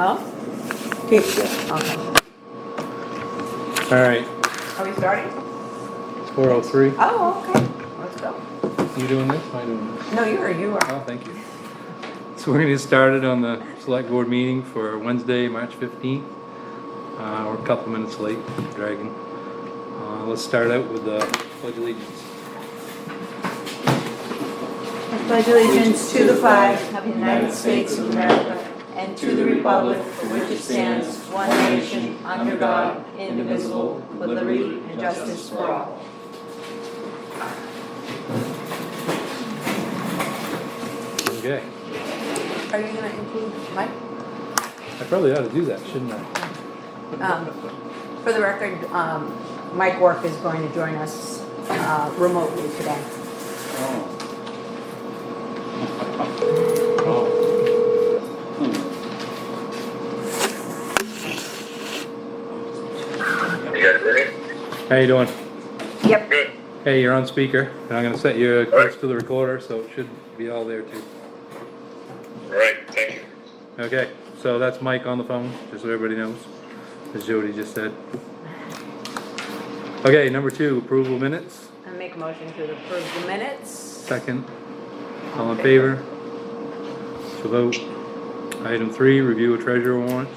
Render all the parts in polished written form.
No? Okay. All right, Are we starting? it's 4:03. Oh, okay. Let's go. You doing this? Am I doing this? No, you are. Oh, thank you. So we're gonna get started on the select board meeting for Wednesday, March 15th. We're a couple minutes late, dragging. Let's start out with the pledge of allegiance. I pledge allegiance to the flag of the United States of America and to the republic for which it stands, one nation, under God, indivisible, with liberty and justice for all. Okay, Are you going to include Mike? I probably ought to do that, shouldn't I? For the record, Mike Work is going to join us remotely today. You guys ready? How you doing? Yep. Good. Hey, you're on speaker, and I'm gonna set you close to the recorder, so it should be all there too. All right, thank you. Okay, so that's Mike on the phone, just so everybody knows, as Jody just said. Okay, number 2, approval of minutes. I make a motion to approve the minutes. Second. All in favor? So vote. Item 3, review of treasurer warrants.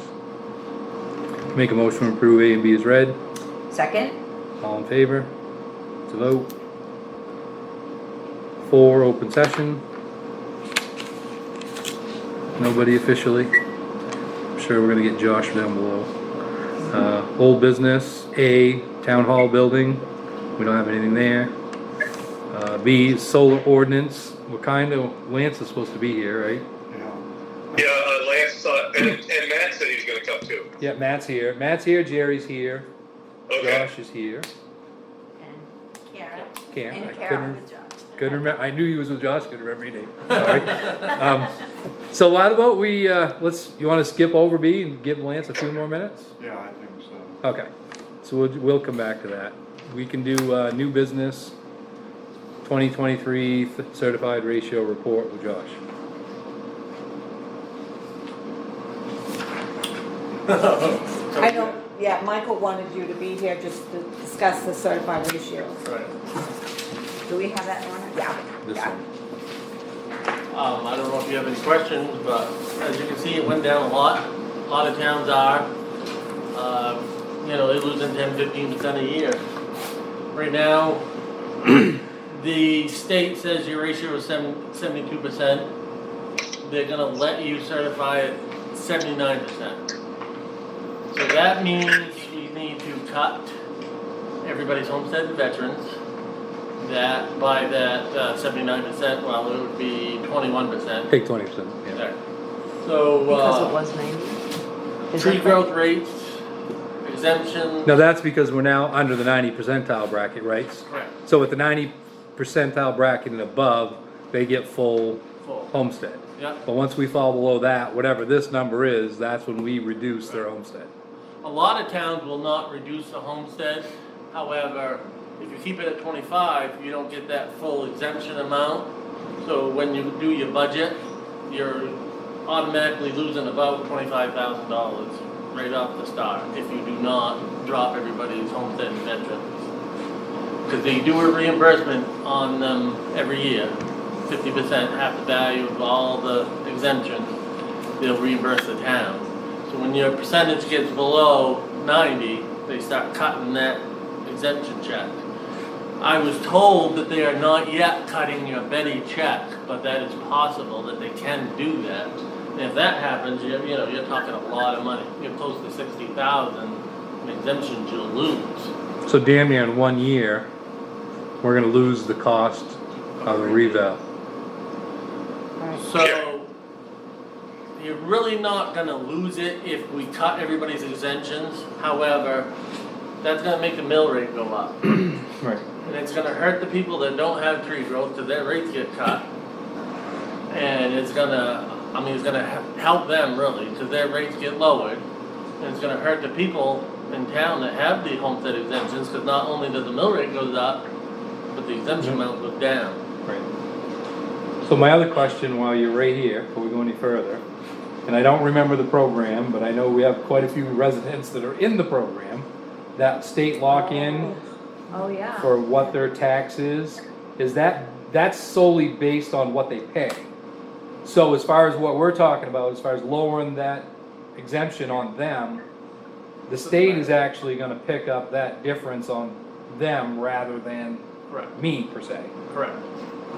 Make a motion to approve A and B as read. Second. All in favor? To vote. 4, open session. Nobody officially. I'm sure we're gonna get Josh down below. Old business, A, town hall building. We don't have anything there. B, solar ordinance. Lance is supposed to be here, right? Yeah, Lance, and Matt said he was gonna come too. Yeah, Matt's here. Matt's here, Jerry's here, Okay. Josh is here. And Kara. Karen, And I Kara. couldn't remember, I knew he was with Josh, couldn't remember your name, sorry. So what about we, you wanna skip over B and give Lance a few more minutes? Yeah, I think so. Okay, so we'll come back to that. We can do, new business, 2023 certified ratio report with Josh. I know, yeah, Michael wanted you to be here just to discuss the certified ratios. Right. Do we have that on? Yeah. This Yeah. one. I don't know if you have any questions, but as you can see, it went down a lot. A lot of towns are. They're losing 10-15% a year. Right now, the state says your ratio is 72%. They're gonna let you certify it 79%. So that means we need to cut everybody's homestead and veterans. That by that 79%, well, it would be 21%. Take 20%, yeah. There. So Because it was 90? Is tree that growth rates, exemption. Now that's because we're now under the 90 percentile bracket, right? Correct. So with the 90 percentile bracket and above, they get full Full. homestead. Yeah. But once we fall below that, whatever this number is, that's when we reduce their homestead. A lot of towns will not reduce the homestead. However, if you keep it at 25, you don't get that full exemption amount. So when you do your budget, you're automatically losing about $25,000 right off the start if you do not drop everybody's homestead and veterans. Because they do a reimbursement on them every year, 50%, half the value of all the exemptions, they'll reimburse the town. So when your percentage gets below 90, they start cutting that exemption check. I was told that they are not yet cutting your Betty check, but that is possible that they can do that. And if that happens, you're talking a lot of money. You're close to 60,000 in exemptions you'll lose. So damn near in 1 year, we're gonna lose the cost of the reval. So you're really not gonna lose it if we cut everybody's exemptions. However, that's gonna make the mill rate go up. Right. And it's gonna hurt the people that don't have tree growth because their rates get cut. And it's gonna help them really because their rates get lowered. And it's gonna hurt the people in town that have the homestead exemptions because not only does the mill rate goes up, but the exemption amount goes down. Right. So my other question while you're right here, before we go any further, and I don't remember the program, but I know we have quite a few residents that are in the program, that state lock-in Oh, yeah. for what their tax is that's solely based on what they pay. So as far as what we're talking about, as far as lowering that exemption on them, the state is actually gonna pick up that difference on them rather than Correct, me per se. correct.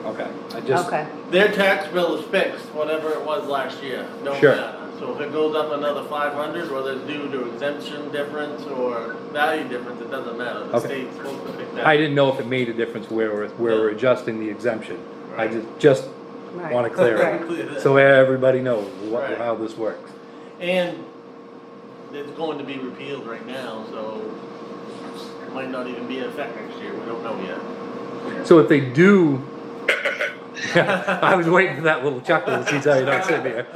Okay, I just, Okay, Their tax bill is fixed, whatever it was last year, no Sure. matter. So if it goes up another 500, whether it's due to exemption difference or value difference, it doesn't matter. The Okay. state's supposed to pick that. I didn't know if it made a difference where we're adjusting the exemption. I just right. wanna clear Right. it, Clear that. so everybody knows Right. how this works. And it's going to be repealed right now, so it might not even be in effect next year, we don't know yet. So if they do, I was waiting for that little chuckle to see how you're not sitting here.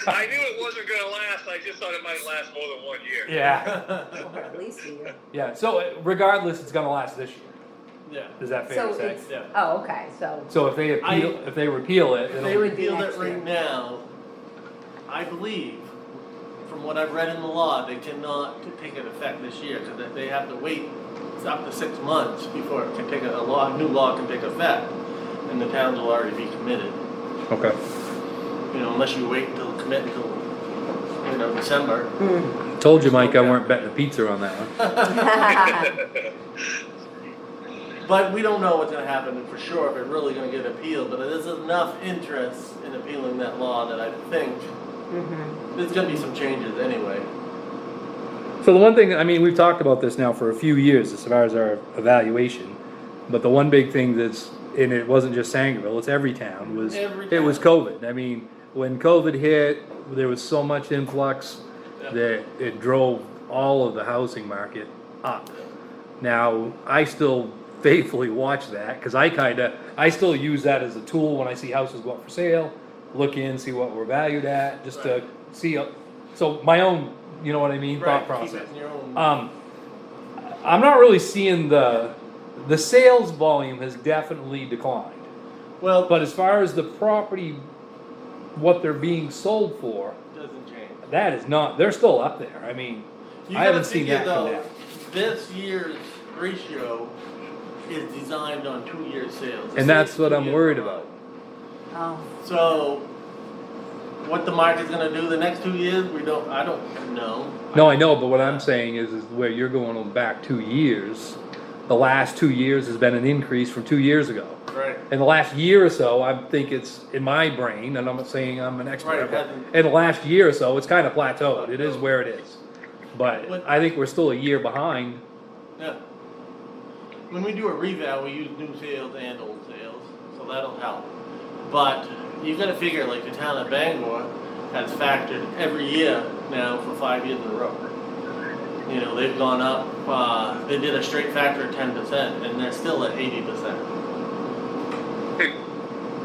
I knew it wasn't gonna last, I just thought it might last more than 1 year. Yeah, Or at least a year. yeah, so regardless, it's gonna last this year, Yeah. is that fair So to say? it's, Yeah. oh, okay, so, So if they appeal, if they repeal it, If they it'll, would be repealed next it right year. now, I believe, from what I've read in the law, they cannot take it effect this year, because they have to wait up to 6 months before it can take new law can take effect, and the towns will already be committed. okay. You know, unless you wait until commit until, December. Told you, Mike, I weren't betting a pizza on that one. But we don't know what's gonna happen for sure, if it's really gonna get appealed, but there's enough interest in appealing that law that I think there's gonna be some changes anyway. So the one thing, I mean, we've talked about this now for a few years as far as our evaluation, but the one big thing that's, and it wasn't just Sangerville, it's every town, was, Every it was town. COVID. I mean, when COVID hit, there was so much influx Yeah. that it drove all of the housing market up. Now, I still faithfully watch that, cause I still use that as a tool when I see houses go up for sale, look in, see what we're valued at, just to Right. see, so my own, you know what I mean, thought Right, keep process. it in your own. I'm not really seeing the sales volume has definitely declined. Well, But as far as the property, what they're being sold for, doesn't change. that is not, they're still up there. I mean, You I haven't gotta seen figure that come though, down. this year's ratio is designed on 2-year sales. The And that's state's what 2 I'm years worried behind. about. Oh, So, what the market's gonna do the next 2 years, I don't know. No, I know, but what I'm saying is where you're going on back 2 years, the last 2 years has been an increase from 2 years ago. Right, In the last year or so, I think it's in my brain, and I'm not saying I'm an Right, expert, it but hasn't- in the last year or so, it's kind of plateaued. It is where it is. But What- I think we're still a year behind. yeah. When we do a reval, we use new sales and old sales, so that'll help. But you gotta figure, like the town of Bangor has factored every year now for 5 years in a row. You know, they've gone up, they did a straight factor of 10%, and they're still at 80%.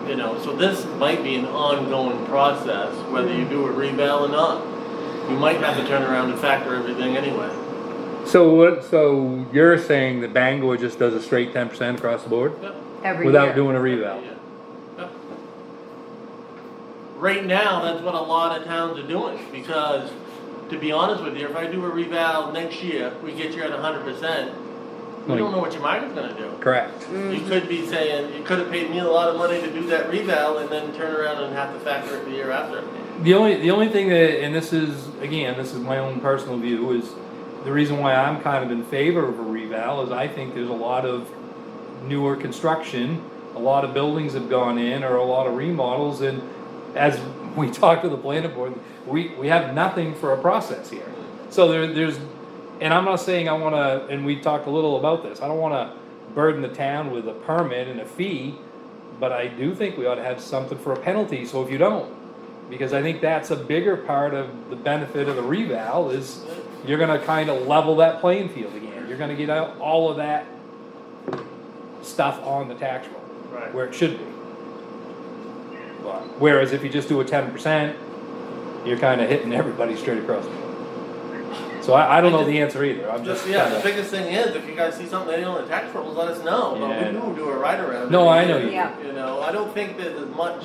You know, so this might be an ongoing process, whether you do a reval or not. You might have to turn around and factor everything anyway. So you're saying that Bangor just does a straight 10% across the board Yep. every year. without doing a reval? Yeah. Yep. Right now, that's what a lot of towns are doing, because to be honest with you, if I do a reval next year, we get you at 100%, we don't know what your market's gonna do. Correct. You could be saying, you could have paid me a lot of money to do that reval and then turn around and have to factor it the year after. The only thing that, and this is, again, this is my own personal view, is the reason why I'm kind of in favor of a reval is I think there's a lot of newer construction, a lot of buildings have gone in, or a lot of remodels, and as we talked to the planning board, we have nothing for a process here. So there's, and I'm not saying I wanna, and we talked a little about this, I don't wanna burden the town with a permit and a fee, but I do think we ought to have something for a penalty, so if you don't, because I think that's a bigger part of the benefit of the reval is you're gonna kind of level that playing field again. You're gonna get out all of that stuff on the tax roll, Right. where it should be. But, whereas if you just do a 10%, you're kind of hitting everybody straight across the board. So I don't know the answer either, I'm just Yeah, the kinda, biggest thing is, if you guys see something on the tax rolls, let us know, but Yeah. we do a ride around. No, every I know year, you do. You know, I don't think there's as much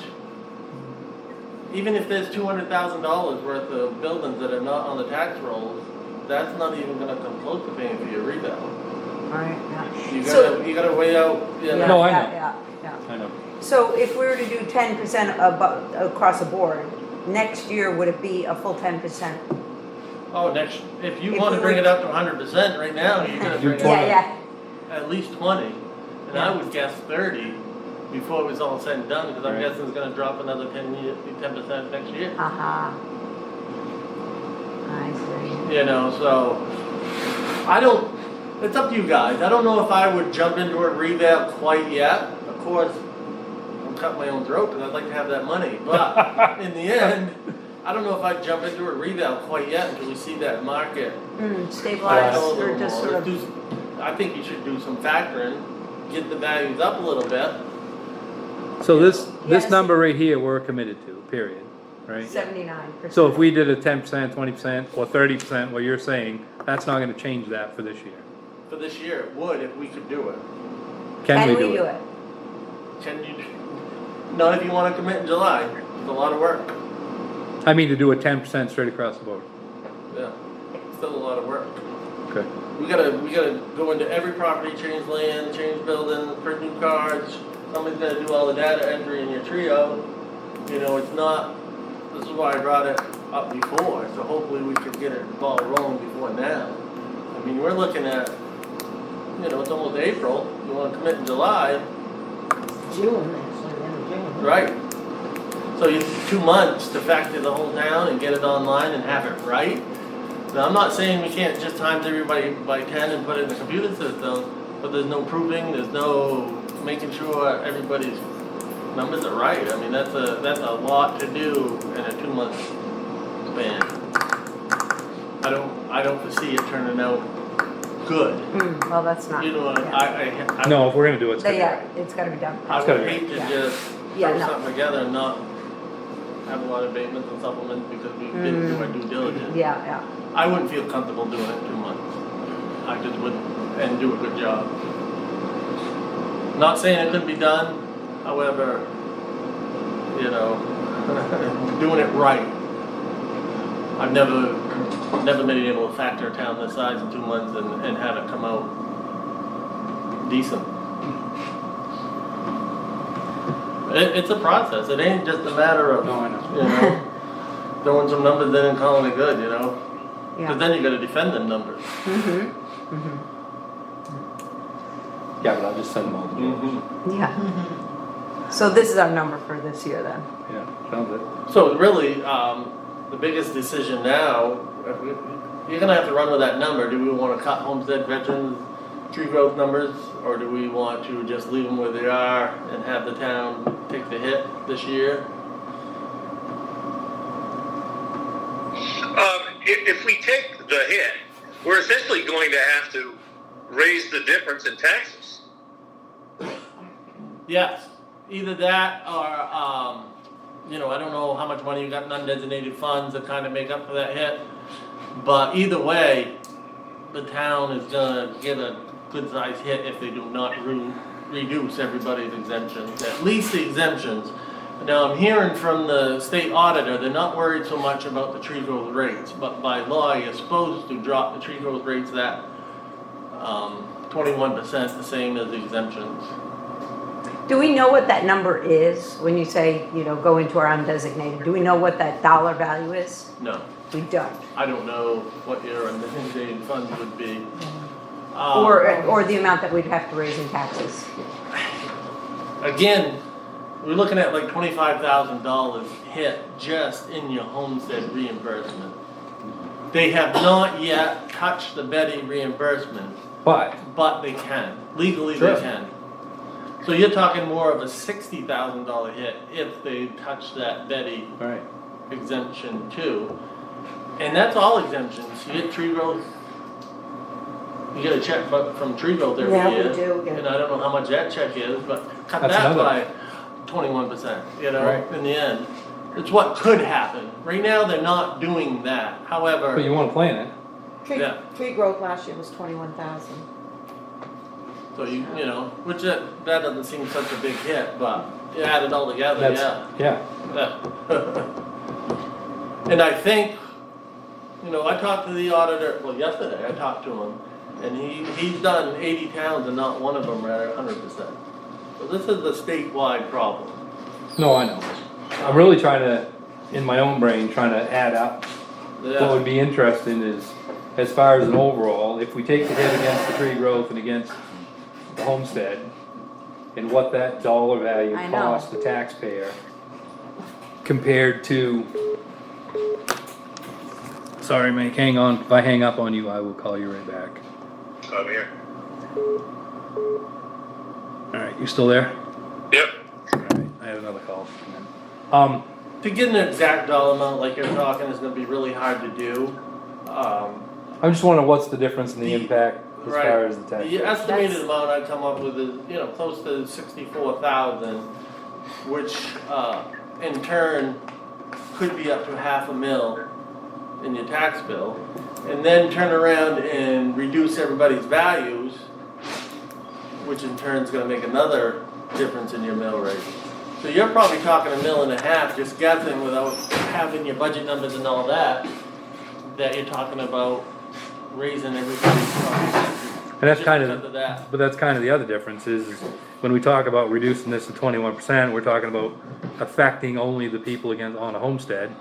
even if there's $200,000 worth of buildings that are not on the tax rolls, that's not even gonna come close to paying for your revale. Right, yeah. You gotta weigh out, you Yeah, know. No, I yeah, know. yeah, yeah. I know. So if we were to do 10% across the board, next year, would it be a full 10%? Oh, if you If wanna we bring were- it up to 100% right now, you're gonna bring it Twenty. Yeah, up yeah, at least 20. And I would guess 30 before it was all said and done, because I'm Right. guessing it's gonna drop another 10% next year. uh-huh. I see. You know, so, it's up to you guys. I don't know if I would jump into a revale quite yet. Of course, I'm cutting my own throat because I'd like to have that money. But in the end, I don't know if I'd jump into a revale quite yet until we see that market Stabilize settle a or little just more. sort of, I think you should do some factoring, get the values up a little bit. So this Yes. number right here, we're committed to, period, right? 79%. So if we did a 10%, 20%, or 30%, what you're saying, that's not gonna change that for this year. For this year, it would if we could do it. Can we do it? Can you? Not if you want to commit in July. It's a lot of work. I mean, to do a 10% straight across the board. Yeah, still a lot of work. Okay. We gotta go into every property, change land, change buildings, print new cards. Somebody's gotta do all the data entry in your Trio. You know, it's not, this is why I brought it up before, so hopefully we could get it ball rolling before now. I mean, we're looking at, you know, it's almost April, you wanna commit in July, June, actually, end of June. right? So you 2 months to factor the whole town and get it online and have it right. Now, I'm not saying we can't just times everybody by 10 and put it in the computer system, but there's no proving, there's no making sure everybody's numbers are right. I mean, that's a lot to do in a 2 month span. I don't foresee it turning out good. Well, that's not. You know, yeah. I No, if we're gonna do it, it's gonna be Yeah, right. it's gotta be done. I It's gotta would be. hate to Yeah. just Yeah, throw no. something together and not have a lot of abatements and supplements because we didn't do our due diligence. Yeah, yeah. I wouldn't feel comfortable doing it in 2 months. I just wouldn't, and do a good job. Not saying it couldn't be done, however, you know, doing it right. I've never been able to factor a town this size in 2 months and have it come out decent. It's a process, it ain't just a matter of, No, I know. you know, throwing some numbers in and calling it good, you know? Yeah. Cause then you gotta defend them numbers. Yeah, but I'll just send them all to George. Yeah. So this is our number for this year then? Yeah, sounds it. So really, the biggest decision now, you're gonna have to run with that number. Do we wanna cut homestead veterans tree growth numbers? Or do we want to just leave them where they are and have the town take the hit this year? If we take the hit, we're essentially going to have to raise the difference in taxes. Yes, either that or, you know, I don't know how much money you got in undesignated funds that kind of make up for that hit. But either way, the town is gonna get a good sized hit if they do not reduce everybody's exemptions, at least the exemptions. Now, I'm hearing from the state auditor, they're not worried so much about the tree growth rates, but by law, you're supposed to drop the tree growth rates that 21%, the same as the exemptions. Do we know what that number is when you say, you know, go into our undesignated? Do we know what that dollar value is? No, We don't. I don't know what your undesignated funds would be. Or the amount that we'd have to raise in taxes. Again, we're looking at like $25,000 hit just in your homestead reimbursement. They have not yet touched the Betty reimbursement, But, but they can. Legally, Sure. they can. So you're talking more of a $60,000 hit if they touch that Betty alright, exemption too. And that's all exemptions. You get tree growth, you get a check from tree growth every Yeah, we year. do, yeah. And I don't know how much that check is, but cut That's that another. by 21%, you know, Right. in the end. It's what could happen. Right now, they're not doing that. However, but you wanna plan it. Yeah. Tree growth last year was 21,000. so you know, which that doesn't seem such a big hit, but you add it all together, That's, yeah. yeah, Yeah. And I think, you know, I talked to the auditor, well, yesterday I talked to him, and he's done 80 towns and not one of them are at 100%. So this is a statewide problem. No, I know. I'm really trying to, in my own brain, trying to add up. What would be interesting is, as far as an overall, if we take the hit against the tree growth and against the homestead, and what that dollar value I know. costs the taxpayer compared to, sorry Mike, hang on, if I hang up on you, I will call you right back. I'm here. Alright, you still there? Yep. Alright, I had another call. To get an exact dollar amount like you're talking is gonna be really hard to do. I'm just wondering what's the difference in the impact as Right. far as the tax. The estimated That's- amount I'd come up with is, you know, close to 64,000, which, in turn, could be up to $500,000 in your tax bill. And then turn around and reduce everybody's values, which in turn is gonna make another difference in your mill rate. So you're probably talking $1.5 million, just guessing without having your budget numbers and all that, that you're talking about raising everybody's property. And that's Just kind because of of, that. but that's kind of the other difference is when we talk about reducing this to 21%, we're talking about affecting only the people against, on a homestead.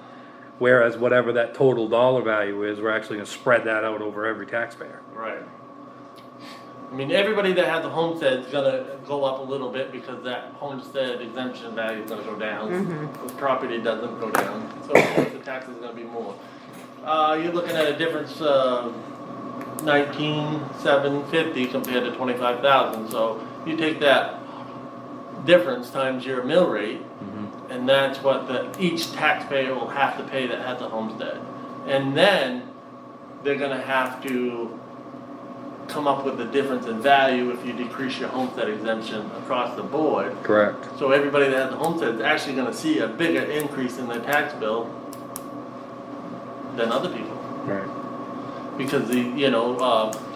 Whereas whatever that total dollar value is, we're actually gonna spread that out over every taxpayer. Right. I mean, everybody that has a homestead is gonna go up a little bit because that homestead exemption value is gonna go down. The property doesn't go down, so of course the tax is gonna be more. You're looking at a difference of 19,750 compared to 25,000, so you take that difference times your mill rate, and that's what each taxpayer will have to pay that has a homestead. And then they're gonna have to come up with the difference in value if you decrease your homestead exemption across the board. Correct. So everybody that has a homestead is actually gonna see a bigger increase in their tax bill than other people. Right. Because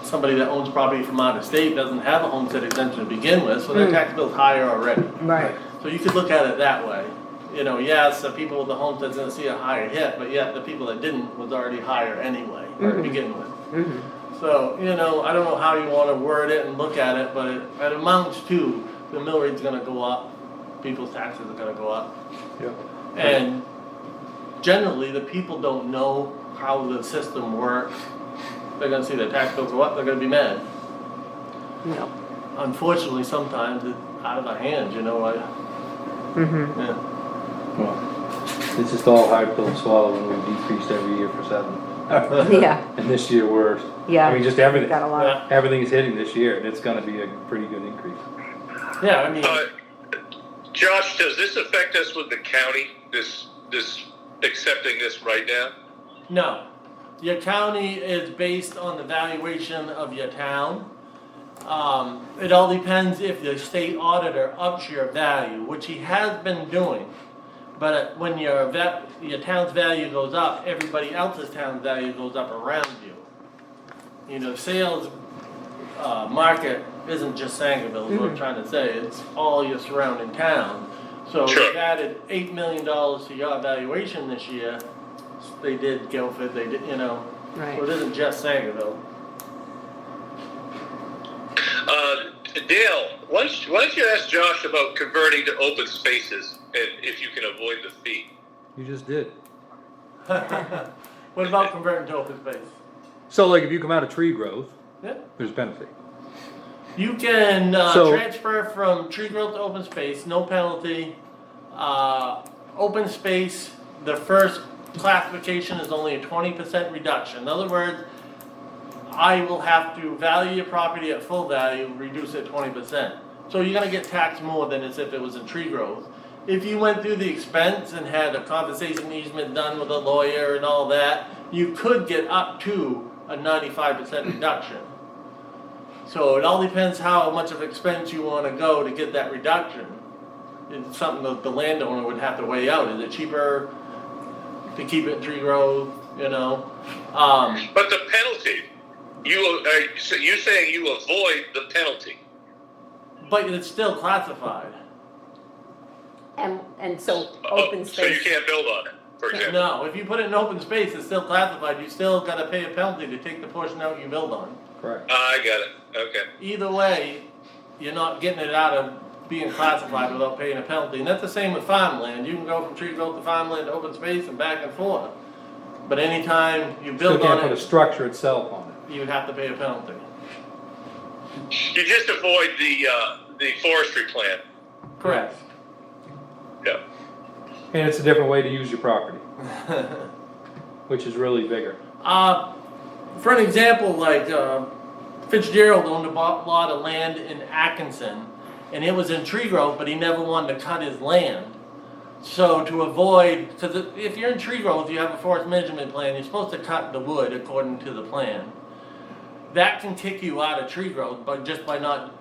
somebody that owns property from out of state doesn't have a homestead exemption to begin with, so their tax bill's higher already. Right. So you could look at it that way. You know, yes, the people with the homestead's gonna see a higher hit, but yet the people that didn't was already higher anyway, to begin with. So, you know, I don't know how you wanna word it and look at it, but it amounts to, the mill rate's gonna go up, people's taxes are gonna go up. Yeah. And generally, the people don't know how the system works. They're gonna see their tax bills go up, they're gonna be mad. No. Unfortunately, sometimes it's out of our hands, you know, yeah. Well, it's just all hard pill to swallow when we've decreased every year for 7. Yeah, And this year we're, yeah. I mean, just everything, Got a lot. everything is hitting this year and it's gonna be a pretty good increase. Yeah, I mean, Josh, does this affect us with the county, this accepting this right now? no. Your county is based on the valuation of your town. It all depends if the state auditor ups your value, which he has been doing. But when your town's value goes up, everybody else's town's value goes up around you. You know, sales market isn't just Sangerville, is what I'm trying to say. It's all your surrounding towns. So Sure. they've added $8 million to your valuation this year. They did Guilford, they did, you know. Right. So it isn't just Sangerville. Dale, why don't you ask Josh about converting to open spaces and if you can avoid the fee? You just did. What about converting to open space? So like if you come out of tree growth, Yeah. there's penalty. You can So- transfer from tree growth to open space, no penalty. Open space, the first classification is only a 20% reduction. In other words, I will have to value your property at full value, reduce it 20%. So you're gonna get taxed more than as if it was in tree growth. If you went through the expense and had a compensation easement done with a lawyer and all that, you could get up to a 95% reduction. So it all depends how much of expense you wanna go to get that reduction. It's something that the landowner would have to weigh out. Is it cheaper to keep it tree growth, you know? But the penalty, so you're saying you avoid the penalty? But it's still classified. And so open So you space, can't build on it? for example. No, if you put it in open space, it's still classified, you still gotta pay a penalty to take the portion out you build on. Correct. I got it, okay. Either way, you're not getting it out of being classified without paying a penalty, and that's the same with farmland, you can go from tree growth to farmland to open space and back and forth. But anytime you Still build can't on put a it, structure itself on it. you have to pay a penalty. You just avoid the forestry plan. Correct. Yeah. And it's a different way to use your property, which is really bigger. For an example, like Fitzgerald owned a lot of land in Atkinson, and it was in tree growth, but he never wanted to cut his land. So to avoid, because if you're in tree growth, you have a forest management plan, you're supposed to cut the wood according to the plan. That can kick you out of tree growth, but just by not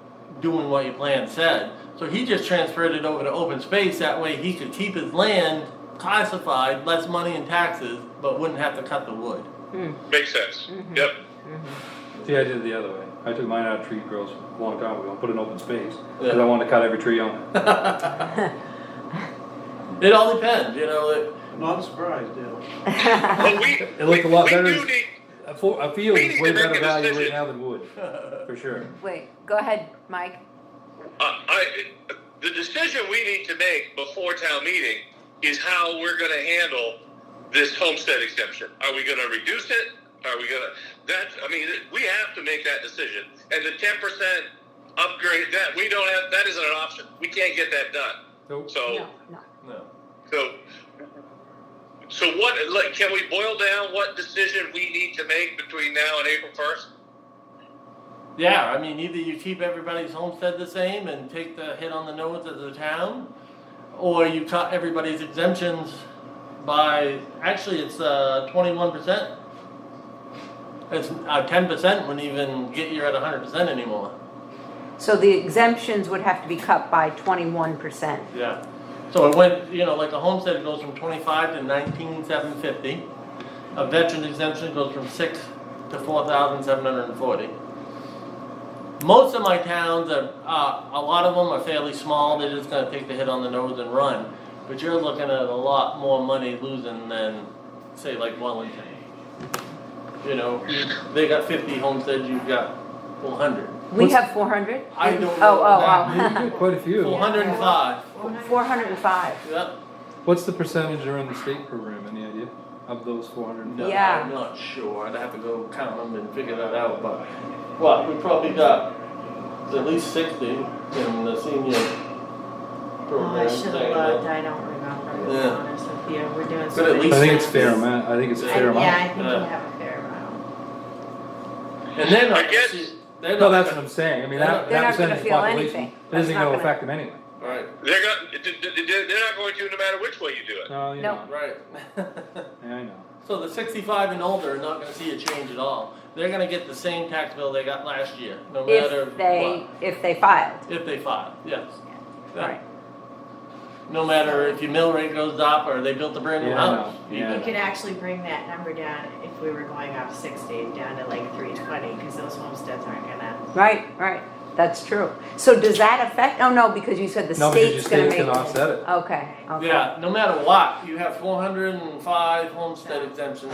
doing what your plan said. So he just transferred it over to open space, that way he could keep his land classified, less money in taxes, but wouldn't have to cut the wood. Makes sense. Yep. See, I did it the other way. I took mine out of tree growth a long time ago and put it in open space, because Yeah. I wanted to cut every tree on it. It all depends, you know, Not surprised, Dale. Well, It looked a lot better. We do need, A field We is need way to make better a value right decision. now than wood, for sure. Wait, go ahead, Mike. the decision we need to make before town meeting is how we're gonna handle this homestead exemption. Are we gonna reduce it? Are we gonna, we have to make that decision. And the 10% upgrade, that, we don't have, that isn't an option. We can't get that done. Nope. So, No. no. so what, like, can we boil down what decision we need to make between now and April 1st? Yeah, I mean, either you keep everybody's homestead the same and take the hit on the nose as the town, or you cut everybody's exemptions by, actually, it's 21%. It's 10% wouldn't even get you at 100% anymore. So the exemptions would have to be cut by 21%. Yeah. So it went, you know, like a homestead goes from 25 to 19,750. A veteran exemption goes from 6 to 4,740. Most of my towns are, a lot of them are fairly small. They're just gonna take the hit on the nose and run. But you're looking at a lot more money losing than, say, like Wellington. You know, they got 50 homesteads, you've got 400. We have 400? I don't know Oh, You get quite a few. 405. 405. Yep. What's the percentage that are in the state program, any idea, of those 400? No, Yeah. I'm not sure. I'd have to go count them and figure that out. But what we probably got at least 60 in the senior Oh, program. I should have thing. looked, I don't remember, to be Yeah. honest with you, we're doing so But at many least I think it's things. fair amount, I think it's a fair Yeah, I amount. think we Yeah. have a fair amount. And they're not I gonna guess- see- they're No, not that's gonna- what I'm saying, I mean, They're that not gonna percentage of feel population, anything. it That's isn't not gonna gonna- affect them anyway. Right. They're not going to no matter which way you do it. No, you No. know, Right. yeah, I know. So the 65 and older are not gonna see a change at all. They're gonna get the same tax bill they got last year, no matter If they filed. what. If they file, yes. Yeah. Right. No matter if your mill rate goes up or they built a brand new Yeah, I know. house. Yeah. You could actually bring that number down if we were going off 60, down to like 320, because those homesteads aren't gonna. Right, that's true. So does that affect, oh no, because you said the No, because your state's gonna state make. can offset it. Okay. Yeah, no matter what, you have 405 homestead exemptions.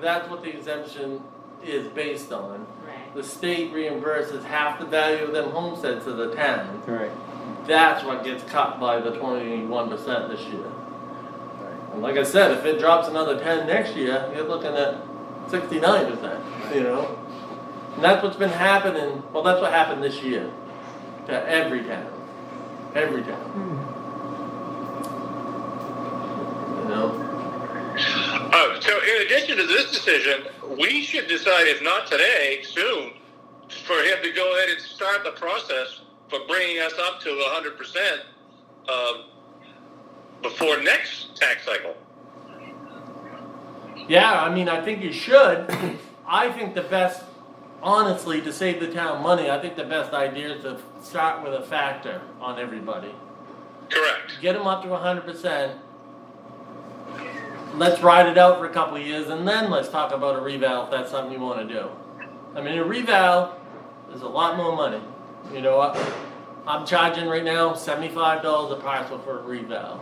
That's what the exemption is based on. Right. The state reimburses half the value of them homesteads to the town. Right. That's what gets cut by the 21% this year. And like I said, if it drops another 10 next year, you're looking at 69%, you know? And that's what's been happening, well, that's what happened this year to every town. Every town. You know? So in addition to this decision, we should decide, if not today, soon, for him to go ahead and start the process for bringing us up to 100% before next tax cycle. Yeah, I mean, I think you should. I think the best, honestly, to save the town money, I think the best idea is to start with a factor on everybody. Correct. Get them up to 100%. Let's ride it out for a couple of years, and then let's talk about a reval if that's something you want to do. I mean, a reval is a lot more money. You know what? I'm charging right now $75 a parcel for a reval.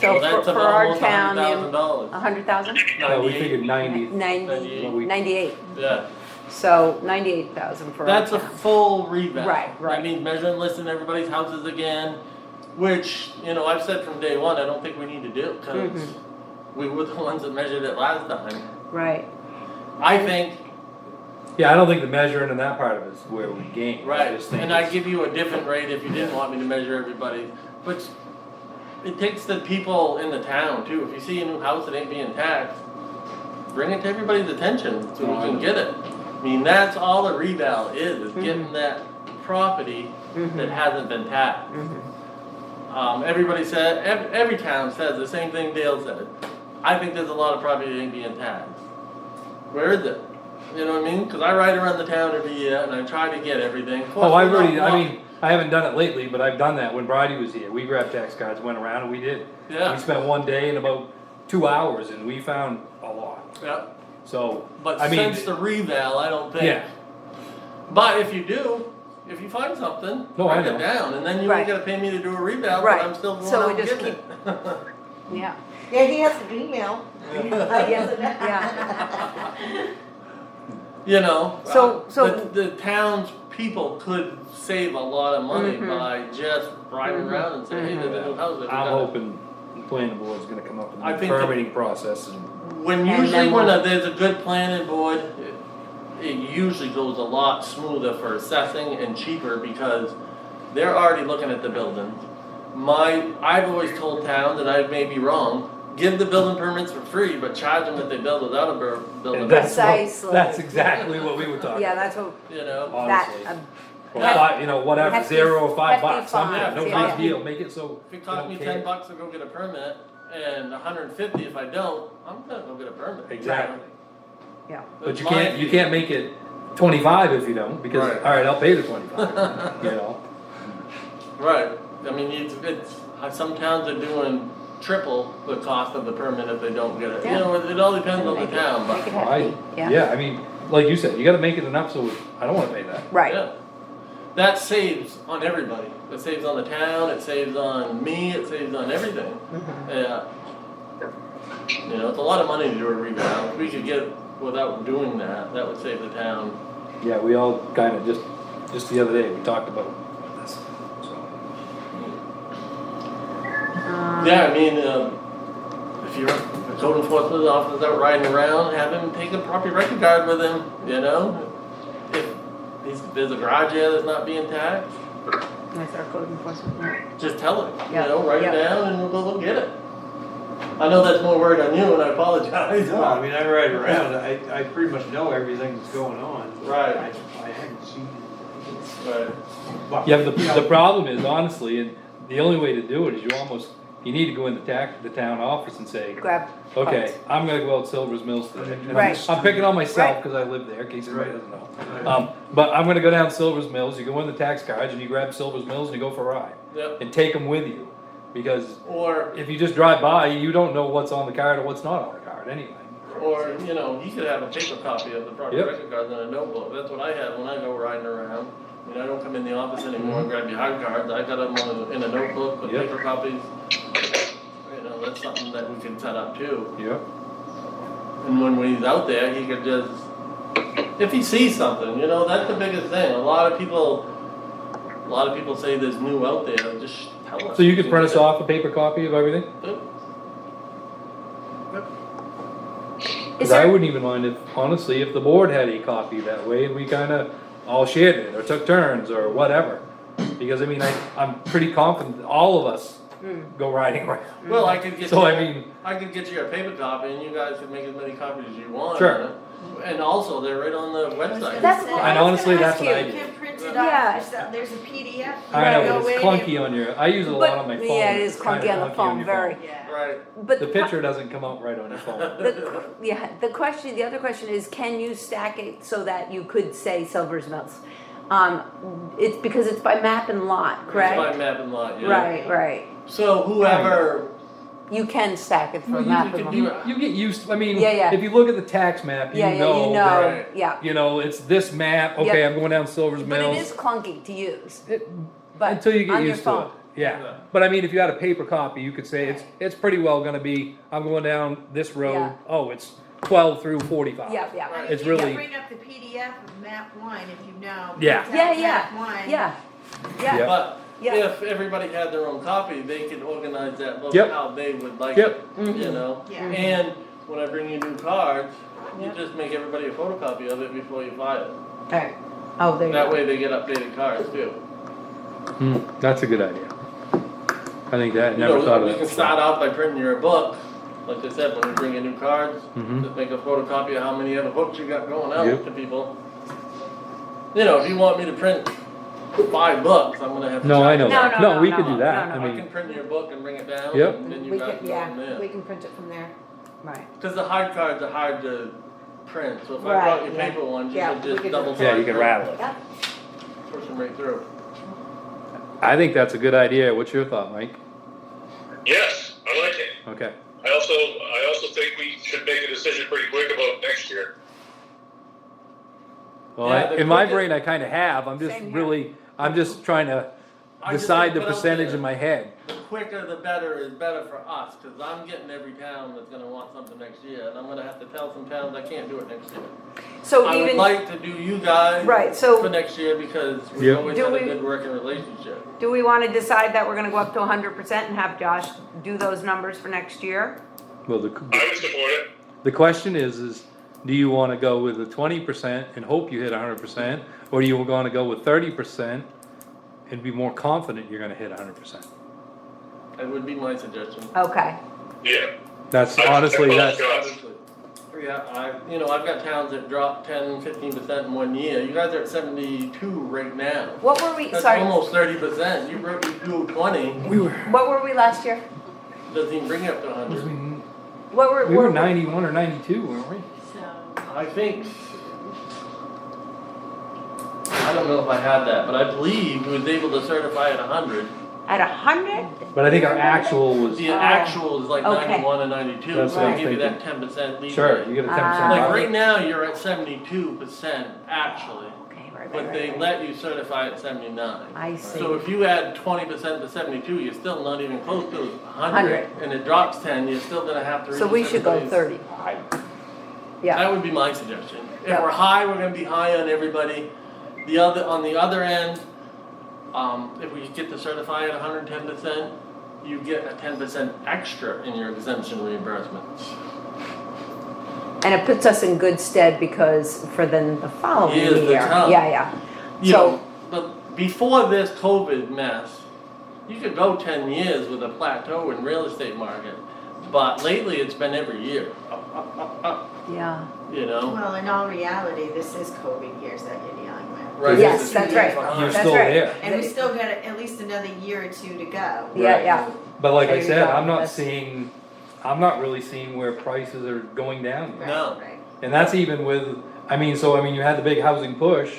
So that's for about our almost town, $100,000. 100,000? No, we figured 90. 98, Yeah, so 98,000 for our that's a town. full revamp. Right. That means measuring, listing everybody's houses again, which, I've said from day one, I don't think we need to do, because we were the ones that measured it last time. Right, I think, Yeah, I don't think the measuring and that part of it is where we gain. I right, just think and I'd it's- give you a different rate if you didn't want me to measure everybody, but it takes the people in the town too. If you see a new house that ain't being taxed, bring it to everybody's attention so we can get it. I mean, that's all the reval is getting that property that hasn't been taxed. Everybody said, every town says the same thing Dale said. I think there's a lot of property that ain't being taxed. Where is it? You know what I mean? Because I ride around the town every year and I try to get everything. Of course, Oh, I've we're not already, I lucky. mean, I haven't done it lately, but I've done that when Bridie was here. We grabbed tax cards, went around and we did. Yeah. We spent one day and about 2 hours and we found a lot. Yeah. So, But I mean, since the reval, I don't think. yeah, But if you do, if you find something, No, I write know. it down, and then you Right. ain't gotta pay me to do a reval, Right. but I'm still going So out we and just getting it. yeah, Yeah, he has an email. yeah. So- The town's people could save a lot of money by just riding around and saying, hey, there's a new house that we I'm got. hoping the planning board's gonna come up with I a think that- permitting process and, When And usually then when we'll- there's a good planning board, it usually goes a lot smoother for assessing and cheaper because they're already looking at the buildings. I've always told towns, and I may be wrong, give the building permits for free, but charge them if they build without a building. and permit, Precisely. that's exactly what we were talking Yeah, about. that's what, You know? that, Honestly. Or whatever, hefty- 0 or $5 hefty bucks, something, fines, no yeah. big deal, make it so If they it costs don't me care. $10 to go get a permit and $150 if I don't, I'm gonna go get a permit. Exactly. yeah. But That's you my can't, you view. can't make it 25 if you don't, because, Right. alright, I'll pay the 25, you know? Right, I mean, some towns are doing triple the cost of the permit if they don't get it. You Yeah. know, it all depends on the Make it- town, Make it but, hefty, yeah, Yeah, I mean, like you said, you gotta make it enough so I don't wanna pay that. right, yeah. That saves on everybody. It saves on the town, it saves on me, it saves on everything. Yeah. You know, it's a lot of money to do a revale. If we could get without doing that, that would save the town. Yeah, we all kinda just the other day, we talked about this, so. Yeah, I mean, if you're a code enforcement officer out riding around, have him take a property record card with him, you know? If there's a garage there that's not being taxed, that's our code enforcement, yeah. just tell him, you Yeah, know, write it yeah. down and we'll go get it. I know that's more work on you and I apologize. No, I mean, I ride around, I pretty much know everything that's going on. Right. I haven't seen it. Right. But, Yeah, but you know, the problem is honestly, and the only way to do it is you need to go in the town office and say, Grab. okay, I'm gonna go out Silver's Mills today. And Right. I'm picking on myself, Right. cause I live there, in case anybody Right. doesn't know. But I'm gonna go down to Silver's Mills, you go in the tax cards and you grab Silver's Mills and you go for a ride. Yep. And take them with you, because Or, if you just drive by, you don't know what's on the card or what's not on the card anyway. you know, he could have a paper copy of the property Yep. record cards in a notebook. That's what I have when I go riding around. I mean, I don't come in the office anymore and grab your hard cards. I got them in a notebook with Yep. paper copies. You know, that's something that we can set up too. Yep. And when he's out there, he could just, if he sees something, you know, that's the biggest thing. A lot of people say there's new out there, just tell us. So you could print us off a paper copy of everything? Yep. Is Cause I there, wouldn't even mind if, honestly, if the board had a copy that way and we kinda all shared it or took turns or whatever. Because I mean, I'm pretty confident that all of us go riding around. Well, I could get So you, I mean, I could get you a paper copy and you guys could make as many copies as you want. Sure. And also, they're right on the website. That's- and honestly, that's what I You do. can print it Yeah. off, there's a PDF. I know, You but go it's in clunky on your, I use it a lot on my phone. yeah, it is It's kinda clunky on the phone, your very. Yeah. Right. But The picture doesn't come out right on your phone. The other question is, can you stack it so that you could say Silver's Mills? It's because it's by map and lot, It's by correct? map and lot, yeah. Right. So whoever, You can stack it for Well, map you and can lot. do- You get used, I mean, Yeah. if you look at the tax map, you Yeah, know. you that, know, Right. yeah. You know, it's this map, okay, Yeah. I'm going down Silver's But it Mills. is clunky to use, It- but Until you get on your used to it. phone. Yeah, but I mean, if you had a paper copy, you could say it's pretty well gonna be, I'm going down this road, Yeah. oh, it's 12 through 45. Yeah, yeah, Right, It's you can really- bring up the PDF of map one if you know. Yeah. print yeah, out yeah, Map one. yeah, Yeah. yeah, But Yeah. if everybody had their own copy, they could organize that book Yep. how they would like Yep. it, Mm-hmm. you know? Yeah. And when I bring you new cards, you Yep. just make everybody a photocopy of it before you file it. okay, oh, there you That go. way they get updated cards too. That's a good idea. I think that, You never know, thought of we that. can start out by printing your book, like I said, when we bring in new cards, Mhm. just make a photocopy of how many other books you got going out Yep. to people. You know, if you want me to print 5 books, I'm gonna have to. No, I know No, that, no, no, we no, could no, do that, no, I no. I mean, can print your book and bring it down, Yep. and then you We guys can, can go yeah, from there. we can print it from there. Right, Cause the hard cards are hard to print, so if I Right, brought you yeah. paper ones, you Yeah, could we just could- double. yeah, you side can print, rattle it. yeah. Push them right through. I think that's a good idea, what's your thought, Mike? Yes, I like it. Okay, I also think we should make a decision pretty quick about next year. well, Yeah, the in my quicker- brain, I kinda have, I'm just Same here. really, I'm just trying to I just decide think the put out percentage there, in my head. The quicker the better is better for us, cause I'm getting every town that's gonna want something next year, and I'm gonna have to tell some towns I can't do it next year. So I would even, like to do you guys right, for so next year, because Yep. we've always Do had a we- good working relationship. do we wanna decide that we're gonna go up to 100% and have Josh do those numbers for next year? Well, I would support it. the question is, do you wanna go with the 20% and hope you hit 100%? Or do you wanna go with 30% and be more confident you're gonna hit 100%? That would be my suggestion. Okay, Yeah. That's I- honestly, I- that's, Honestly. Yeah, I've got towns that drop 10-15% in 1 year, you guys are at 72 right now. what were we, That's sorry, almost 30%, you do 20, what were we last year? doesn't even bring you up to 100. What were, we were what- 91 or 92, weren't we? So, I think, I don't know if I had that, but I believe we was able to certify at 100. at 100? But I think our actual was, The actual is like Okay. 91 and 92, That's so what they I'm give you that thinking. 10% leeway. sure, you get a 10% Ah. Like buffer. right now, you're at 72% actually, Okay, right, but right, they right. let you certify at 79. I see. So if you add 20% to 72, you're still not even close to 100, 100. and it drops 10, you're still gonna have to. So we should go everybody's- 30. Yeah, That would be my suggestion. If Yeah. we're high, we're gonna be high on everybody. On the other end, if we get to certify at 110%, you get a 10% extra in your exemption reimbursements. and it puts us in good stead because for then the following Years to year, come. yeah, You So- know, but before this COVID mess, you could go 10 years with a plateau in real estate market. But lately, it's been every year, up, yeah. you know? well, in all reality, this is COVID years that you're dealing with. Right, Yes, it's that's 2 years right. behind. You're That's still right. there. And we still got at least another year or 2 to go. Yeah, Right. yeah, But like There I you said, go. I'm not That's- I'm not really seeing where prices are going down. Right, No. right. And that's even with, you had the big housing push,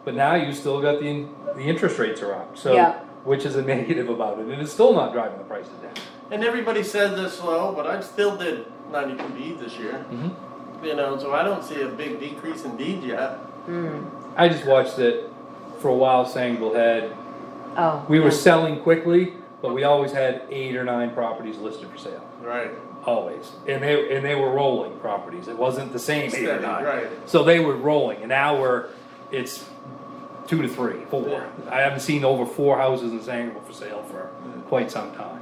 but now you still got the interest rates are up, so, Yeah. which is a negative about it, and it's still not driving the prices down. And everybody says they're slow, but I still did 92 deeds this year. Mhm. You know, so I don't see a big decrease in deeds yet. I just watched it for a while, Sangerville had, oh. we were yeah. selling quickly, but we always had 8 or 9 properties listed for sale, Right. always. And they were rolling properties, it wasn't the same 8 or 9. Right. So they were rolling, and now it's 2 to 3, 4. Yeah. I haven't seen over 4 houses in Sangerville for sale for quite some time.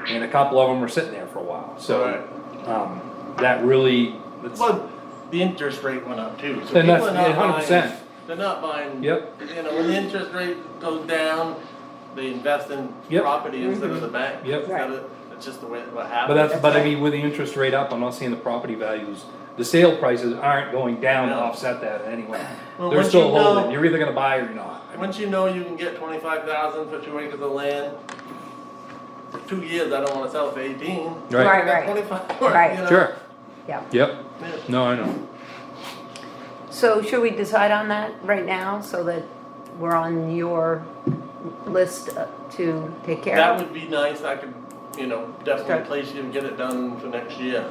And a couple of them were sitting there for a while, so, that really, it's, Well, the interest rate went up too, so And people that's- are not yeah, 100%. buying, they're not buying. Yep. You know, when the interest rate goes down, they invest in Yep. property instead of the bank. Yep. Instead of- It's just the way what but happens. but I mean, with the interest rate up, I'm not seeing the property values, the sale prices aren't going down to No. offset that anyway. Well, They're once still you know- holding, you're either gonna buy or you're not. Once you know you can get 25,000 for 2 acres of land, for 2 years, I don't wanna sell it for 18. Right. Right, I got right. 25, Right. you know? Sure, Yeah. yep, Yeah. no, I know. So should we decide on that right now so that we're on your list to take care That of? would be nice, I could, definitely Start. place you and get it done for next year,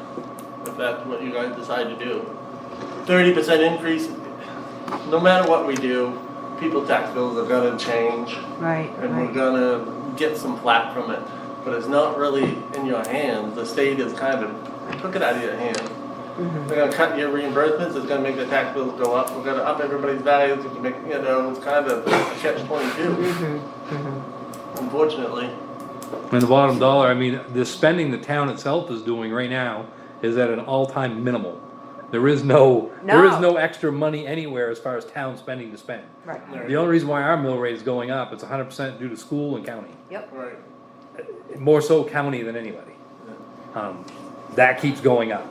if that's what you guys decide to do. 30% increase, no matter what we do, people's tax bills are gonna change, Right, and we're right. gonna get some flat from it, but it's not really in your hands. The state is kind of, took it out of your hands. They're gonna cut your reimbursements, it's gonna make the tax bills go up, we're gonna up everybody's values, it's make, you know, it's kind of a catch-22. Unfortunately. And the bottom dollar, I mean, the spending the town itself is doing right now is at an all-time minimal. There is no extra money anywhere as far as town spending to spend. Right, The only reason why our mill rate is going up, it's 100% due to school and county. yep. Right. More so county than anybody. That keeps going up,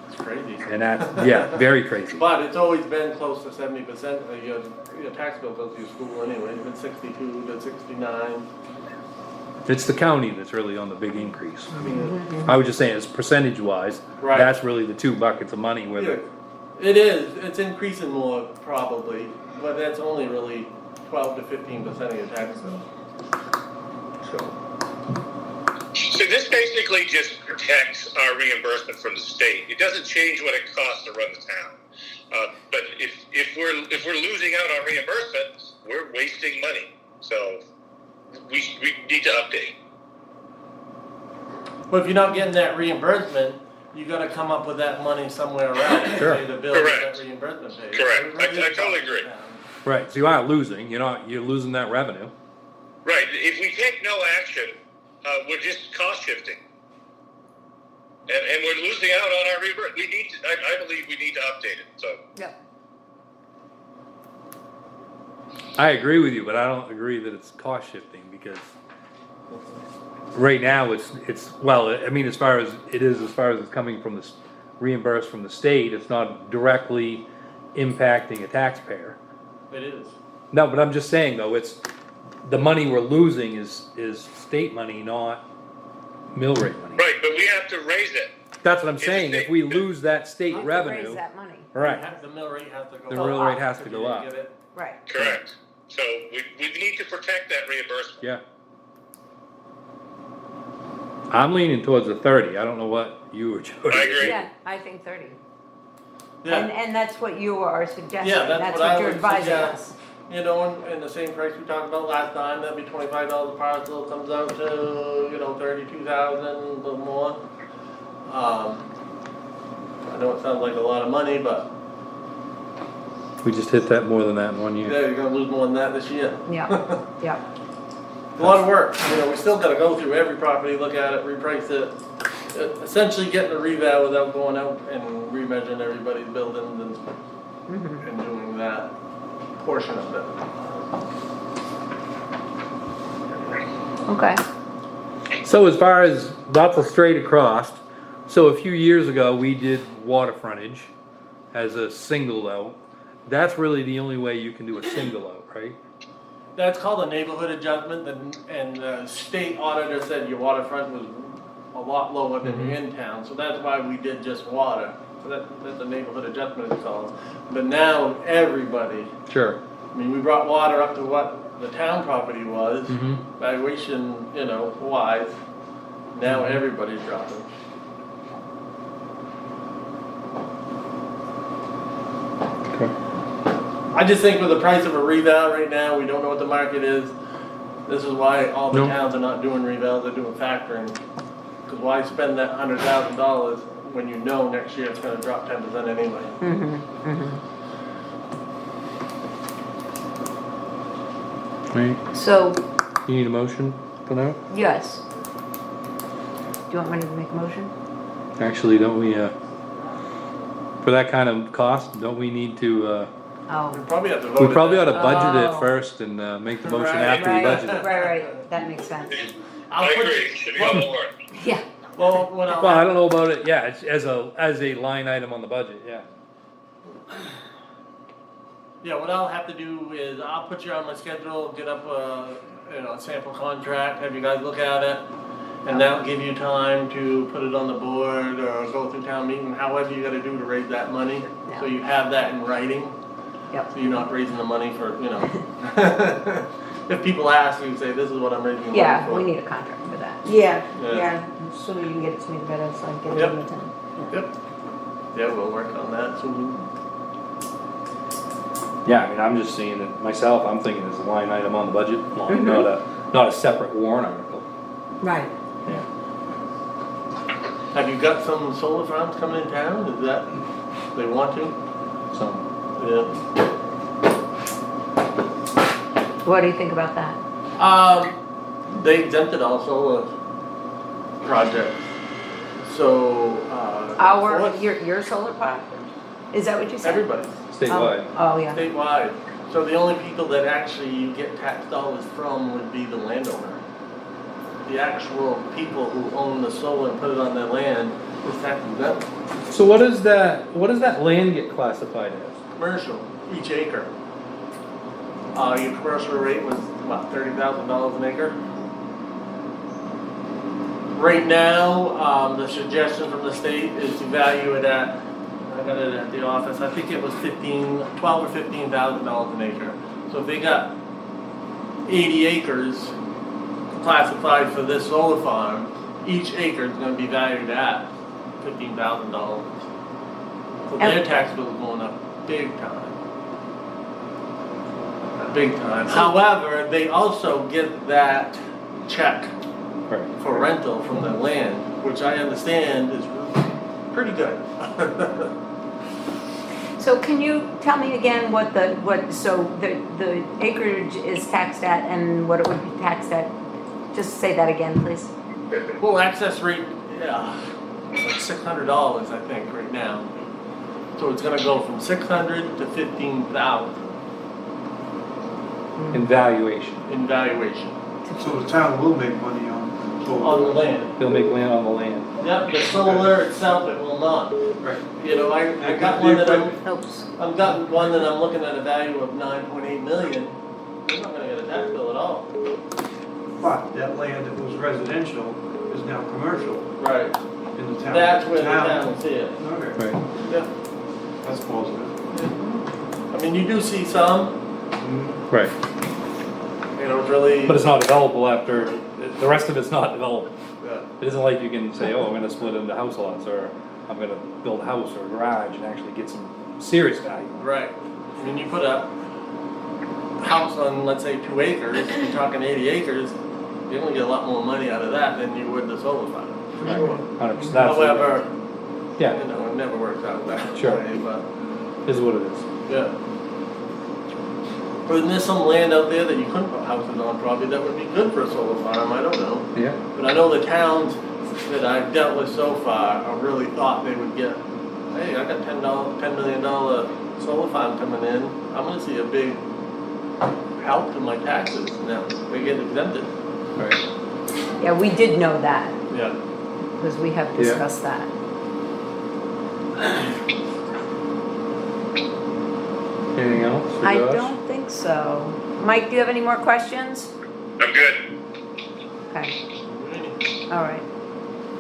It's crazy. and that's, yeah, very crazy. But it's always been close to 70% of your tax bill goes to your school anyway, it's been 62 to 69. It's the county that's really on the big increase. I mean, I was just saying, it's percentage-wise, Right. that's really the two buckets of money where Yeah, the, it is, it's increasing more probably, but that's only really 12 to 15% of your tax bill. So, So this basically just protects our reimbursement from the state. It doesn't change what it costs to run the town. But if we're losing out on reimbursement, we're wasting money. So we need to update. but if you're not getting that reimbursement, you gotta come up with that money somewhere else to Sure. pay the bill that Correct. that reimbursement pays. Correct. It really I is totally tough. agree. right, so you aren't losing, you're losing that revenue. Right. If we take no action, we're just cost shifting. And we're losing out on our reimbursement. We need to, I believe we need to update it. So Yep. I agree with you, but I don't agree that it's cost shifting, because right now it's, well, I mean, as far as it's coming from this reimbursed from the state, it's not directly impacting a taxpayer. It is. No, but I'm just saying though, it's, the money we're losing is state money, not mill rate money. right, but we have to raise it. That's what I'm saying, if we lose that state Have to revenue, raise that money, right, The mill rate has to go up. the mill rate has to if go you up, get it. right. Correct. So we need to protect that reimbursement. yeah. I'm leaning towards the 30, I don't know what you or Jody. I agree. Yeah, I think 30. Yeah. And that's what you are suggesting, Yeah, that's that's what I what you're would advising suggest. us. You know, and the same price we talked about last time, that'd be $25 a parcel, comes out to, 32,000, a little more. I know it sounds like a lot of money, but We just hit that more than that in 1 year. yeah, you're gonna lose more than that this year. Yeah, yeah. A lot of work, we still gotta go through every property, look at it, reprice it. Essentially getting a reval without going out and remeasuring everybody's buildings and doing that portion of it. Okay. So as far as, that's a straight across, so a few years ago, we did water frontage as a single out. That's really the only way you can do a single out, right? That's called a neighborhood adjustment, and the state auditor said your waterfront was a lot lower than your in town, so that's why we did just water. So that's a neighborhood adjustment it's called. But now everybody, Sure. I mean, we brought water up to what the town property was, Mhm. valuation, wise. Now everybody's dropping. Okay. I just think with the price of a reval right now, we don't know what the market is. This is why all the No. towns are not doing revals, they're doing factoring. Cause why spend that $100,000 when you know next year it's gonna drop 10% anyway? Right, So, you need a motion for that? yes. Do you want me to make a motion? Actually, don't we, for that kind of cost, don't we need to, We Oh, probably have to vote. we it probably ought to down. budget it Oh. first and, make the motion Right. after we right, budget it. right, that makes sense. I'll I put agree. it- Should be on the warrant. Yeah, Well, when Well, I I'll, don't know about it, yeah, it's as a line item on the budget, yeah. what I'll have to do is I'll put you on my schedule, get up a sample contract, have you guys look at it. And that'll give you time to put it on the board or go through town meeting, however you gotta do to raise that money. So Yeah. you have that in writing. Yep. So you're not raising the money for, if people ask, you say, this is what I'm raising the money for. yeah, we need a contract for that. Yeah, Yeah. yeah, sooner you can get it to me, the better, so I can get it Yep. in the town. Yep. Yeah, we'll work on that soon. Yeah, I mean, I'm just seeing it myself, I'm thinking it's a line item on the budget, not not a separate warrant article. Right. Yeah. Have you got some solar farms coming in town? Is that, they want to? So, Yeah. What do you think about that? They exempted all solar projects. So, Your solar park? Is that what you said? everybody, statewide. Oh, yeah. statewide. So the only people that actually you get tax dollars from would be the landowner. The actual people who own the solar and put it on their land is tax exempt. So what does that land get classified as? Commercial, each acre. Your commercial rate was, what, $30,000 an acre? Right now, the suggestion from the state is to value it at, I got it at the office, I think it was $12,000 or $15,000 an acre. So if they got 80 acres classified for this solar farm, each acre is gonna be valued at $15,000. So their tax bill is going up big time. Big time. However, they also get that check Right. for rental from the land, which I understand is pretty good. So can you tell me again so the acreage is taxed at and what it would be taxed at? Just say that again, please. Well, access rate, yeah, it's like $600, I think, right now. So it's gonna go from 600 to 15,000 In valuation. in valuation So the town will make money on on the land. They'll make land on the land. Yep, the solar itself, it will not. Right. You know, I got one that Oops. I've got one that I'm looking at a value of 9.8 million. I'm not gonna get a tax bill at all. But that land that was residential is now commercial Right. in the town. That's where the town will see it. Okay, Right. Yeah. that's positive. I mean, you do see some, Right. you know, really. But it's not developable after, the rest of it's not developed. Yeah. It isn't like you can say, oh, I'm gonna split into house lots, or I'm gonna build a house or a garage and actually get some serious value. Right. I mean, you put a house on, let's say, 2 acres, you're talking 80 acres, you're gonna get a lot more money out of that than you would the solar farm. For sure. 100%. That's- However, Yeah, you know, it never works out that Sure. way, but, is what it is. yeah. But there's some land out there that you couldn't put houses on probably that would be good for a solar farm, I don't know. Yeah. But I know the towns that I've dealt with so far, I really thought they would get, hey, I got $10 million solar farm coming in, I'm gonna see a big help to my taxes, now they get exempted. Right. Yeah, we did know that Yeah. because we have Yeah. discussed that. Anything else for I Josh? don't think so. Mike, do you have any more questions? I'm good. Okay, all right.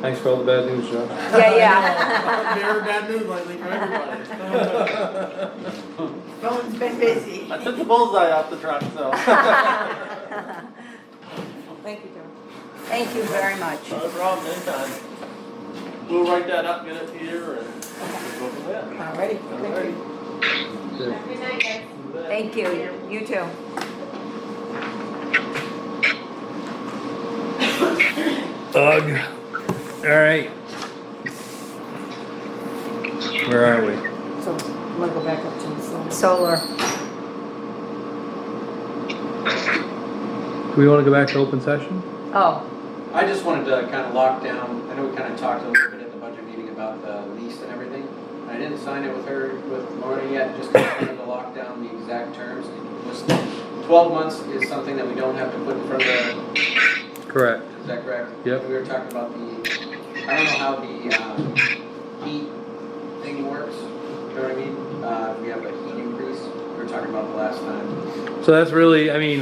Thanks for all the bad news, Josh. Yeah. Very bad news lately for everybody. Phone's been busy. I took the bullseye off the truck, so. Thank you, Joe. Thank you very much. Not a problem, anytime. We'll write that up, get it here, and we'll go from there. Alrighty, thank you. Good. Good night, guys. Thank you, you too. Ugh. Alright. Where are we? So I'm gonna go back up to the solar. Solar. Do we wanna go back to open session? Oh, I just wanted to kind of lock down, I know we kind of talked a little bit at the budget meeting about the lease and everything. I didn't sign it with Lorna yet, just kind of to lock down the exact terms. Was 12 months is something that we don't have to put in front of the, Correct. is that correct? Yep. We were talking about I don't know how the heat thing works, you know what I mean? If we have a heat increase, we were talking about the last time. So that's really, I mean,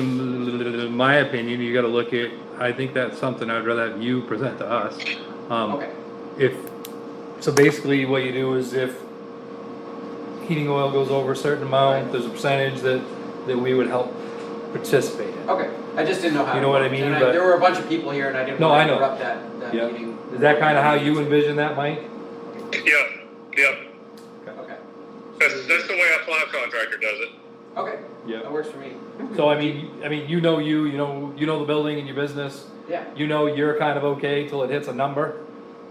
in my opinion, you gotta look at, I think that's something I'd rather have you present to us. Okay, So basically what you do is if heating oil goes over a certain amount, Right. there's a percentage that we would help participate in. okay, I just didn't know how. You it know what I worked. mean, And but- there were a bunch of people here and I didn't No, want I to know. interrupt that Yeah. meeting. Is that kinda how you envision that, Mike? Yep, yep. Okay. That's the way a plow contractor does it. Okay, Yeah. that works for me. So I mean, you know the building and your business. Yeah. You know you're kind of okay till it hits a number,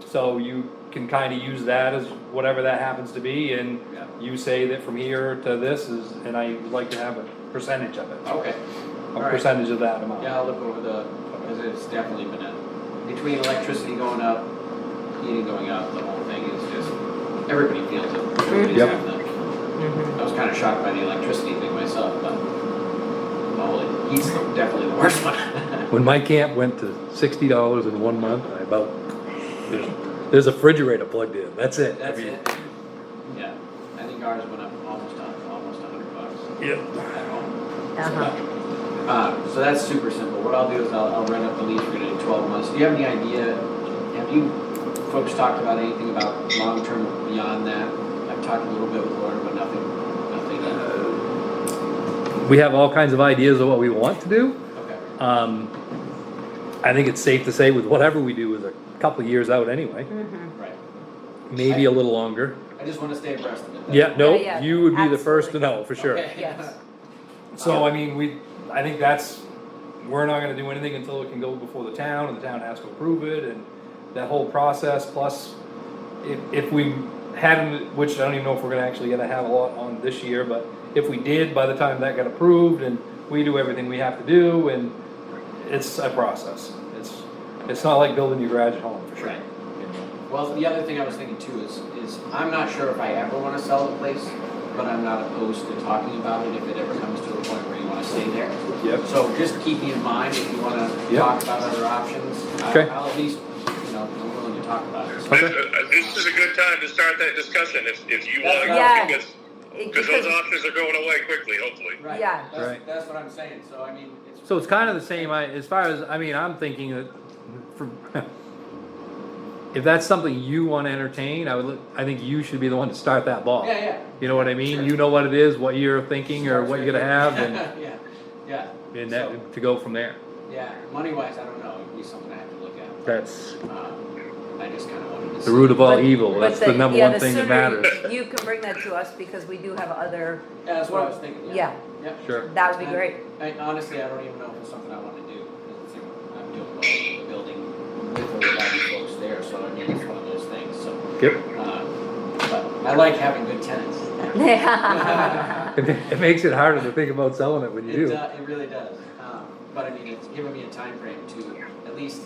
so you can kind of use that as whatever that happens to be, and Yeah. you say that from here to this is, and I would like to have a percentage of it, Okay. a All right. percentage of that amount. Yeah, I'll look over because it's definitely been between electricity going up, heating going up, the whole thing is just, everybody feels it. Everybody's Yep. having it. I was kind of shocked by the electricity thing myself, but, well, heat's definitely the worst one. When my camp went to $60 in 1 month, there's a refrigerator plugged in. That's it. That's it. Yeah, I think ours went up almost $100 Yep. at home. Uh-huh. So that's super simple. What I'll do is I'll write up the lease for 12 months. Do you have any idea, have you folks talked about anything about long-term beyond that? I've talked a little bit with Lauren, but nothing. We have all kinds of ideas of what we want to do. Okay, I think it's safe to say with whatever we do is a couple of years out anyway, right. maybe a little longer. I just want to stay abreast of it. Yeah, no, Yeah, you would be the first to absolutely. know, for sure. Okay. Yes. So, I mean, I think we're not gonna do anything until it can go before the town, and the town has to approve it, and that whole process, plus, if we hadn't, which I don't even know if we're gonna actually gonna have a lot on this year, but if we did, by the time that got approved, and we do everything we have to do, and it's a process. It's not like building your garage at home, for sure. Right. Well, the other thing I was thinking too is I'm not sure if I ever want to sell the place, but I'm not opposed to talking about it if it ever comes to a point where you want to stay there. Yep. So just keep me in mind if you want to Yep. talk about other options. Okay. I'll at least, I'm willing to talk about it. Okay. This is a good time to start that discussion if you want to, Yeah. because those options are going away quickly, hopefully. Right. Yeah. Right. That's what I'm saying. So I mean, it's. So it's kind of the same, as far as, I'm thinking that, if that's something you want to entertain, I think you should be the one to start that ball. Yeah. You know what I mean? Sure. You know what it is, what you're thinking, or what you're gonna have, and, Yeah. and So, that, to go from there. yeah. Money wise, I don't know. It'd be something I have to look at. That's I just kind of wanted to. the root of all But- evil, but that's the number yeah, one thing that sooner matters. You can bring that to us because we do have other, Yeah, that's what I was thinking. yeah, Yeah. Sure. that would be great. Honestly, I don't even know if it's something I want to do. Because I'm doing well in the building with or without you folks there, so I mean, it's one of those things, so. Yep. But I like having good tenants. It makes it harder to think about selling it when you do. It really does. But I mean, it's given me a time frame to, at least,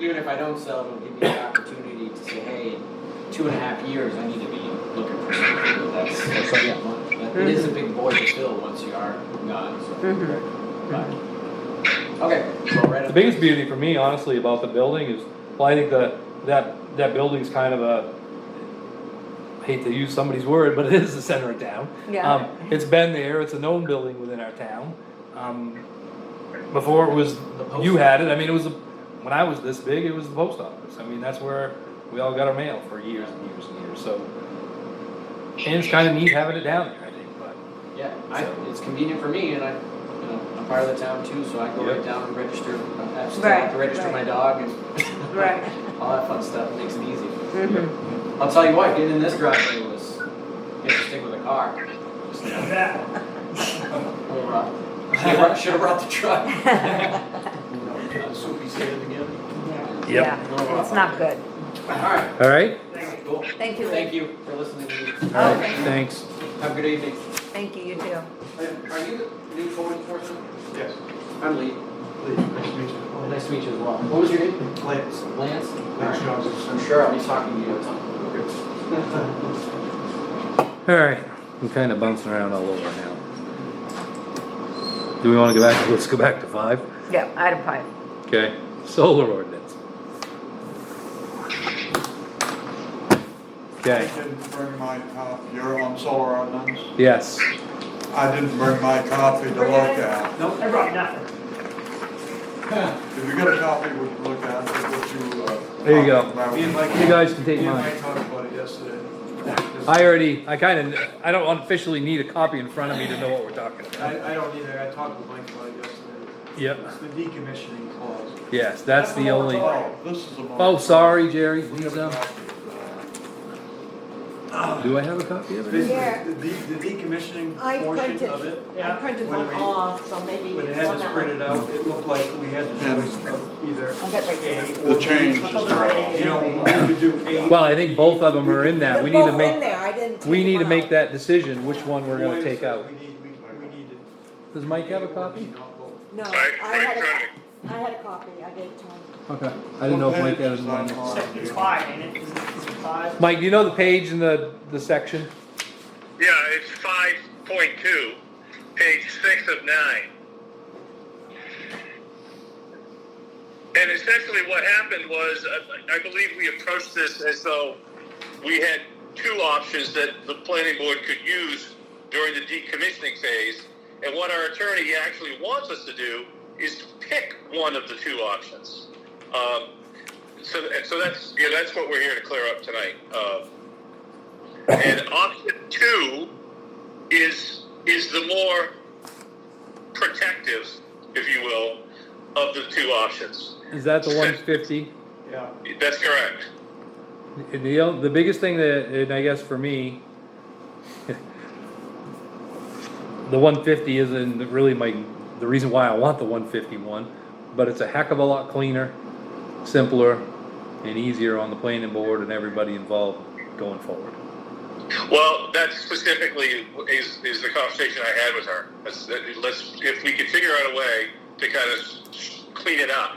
even if I don't sell, it'll give me the opportunity to say, hey, in 2.5 years, I need to be looking for something. That's it is a big void to fill once you are gone, so. But, okay, so right The up. biggest beauty for me, honestly, about the building is, well, I think that building's kind of I hate to use somebody's word, but it is the center of town. Yeah. It's been there, it's a known building within our town. Before it was, post you had it, I mean, when I was this big, it was the post office. I mean, that's where we all got our mail for years and years and years, so. And it's kind of neat having it down there, I think, but. Yeah, it's convenient for me, and I'm part of the town too, so I go Yep. right down and register. I still Right, have to register right. my dog and Right. all that fun stuff, makes it easy. I'll tell you what, getting in this driveway was interesting with a car. Just, should have brought the truck. Soupy said it again. Yeah, it's not good. Alright, All right? cool. Thank you, Thank Lee. you for listening to me. All right, thanks. Have a good evening. Thank you, you too. Are you the new code enforcement? Yes. I'm Lee. Please, nice to meet you. Nice to meet you as well. What was your name? Lance. Lance? Lance Johnson. I'm sure I'll be talking to you at some point. All right, I'm kind of bouncing around all over now. Do we want to go back, let's go back to 5? Yeah, item 5. Okay, solar ordinance. I Okay, didn't bring my, you're on solar ordinance? yes, I didn't bring my copy to look at. Nope, I brought nothing. If you get a copy, we can look at it, what you, There you go. talked about. Me and Mike- you guys can take Me and mine. Mike talked about it yesterday. I don't officially need a copy in front of me to know what we're talking about. I don't either, I talked with Mike about it yesterday. Yep, It's the decommissioning clause. yes, that's the only, Oh, this is a. oh, sorry, Jerry, these, Do I have a copy of The it? Yeah. the decommissioning I portion printed, of it, I printed When one we- off, so maybe when it it's had one this that printed out, it looked like we had the choice of either I'll get right there. A The or B. change is I'll go right You know, in. we could do A. Well, I think both of them are in that. We They're need to both in make, there, I didn't we take need to them make out. that decision, which one we're gonna Wait a take second, out. we need to. Does Mike have a copy? Not both. No, Right, I had right, I had a copy, I gave it to him. Okay. I didn't know if Mike had one. It's five, ain't it? Is it five? Mike, do you know the page in the section? Yeah, it's 5.2, page 6 of 9. And essentially what happened was, I believe we approached this as though we had two options that the planning board could use during the decommissioning phase. And what our attorney actually wants us to do is to pick one of the two options. So that's what we're here to clear up tonight. And option 2 is the more protective, if you will, of the two options. Is that the 150? Yeah. That's correct. The biggest thing that, and I guess for me, the 150 isn't really the reason why I want the 151, but it's a heck of a lot cleaner, simpler, and easier on the planning board and everybody involved going forward. Well, that specifically is the conversation I had with her. If we could figure out a way to kind of clean it up,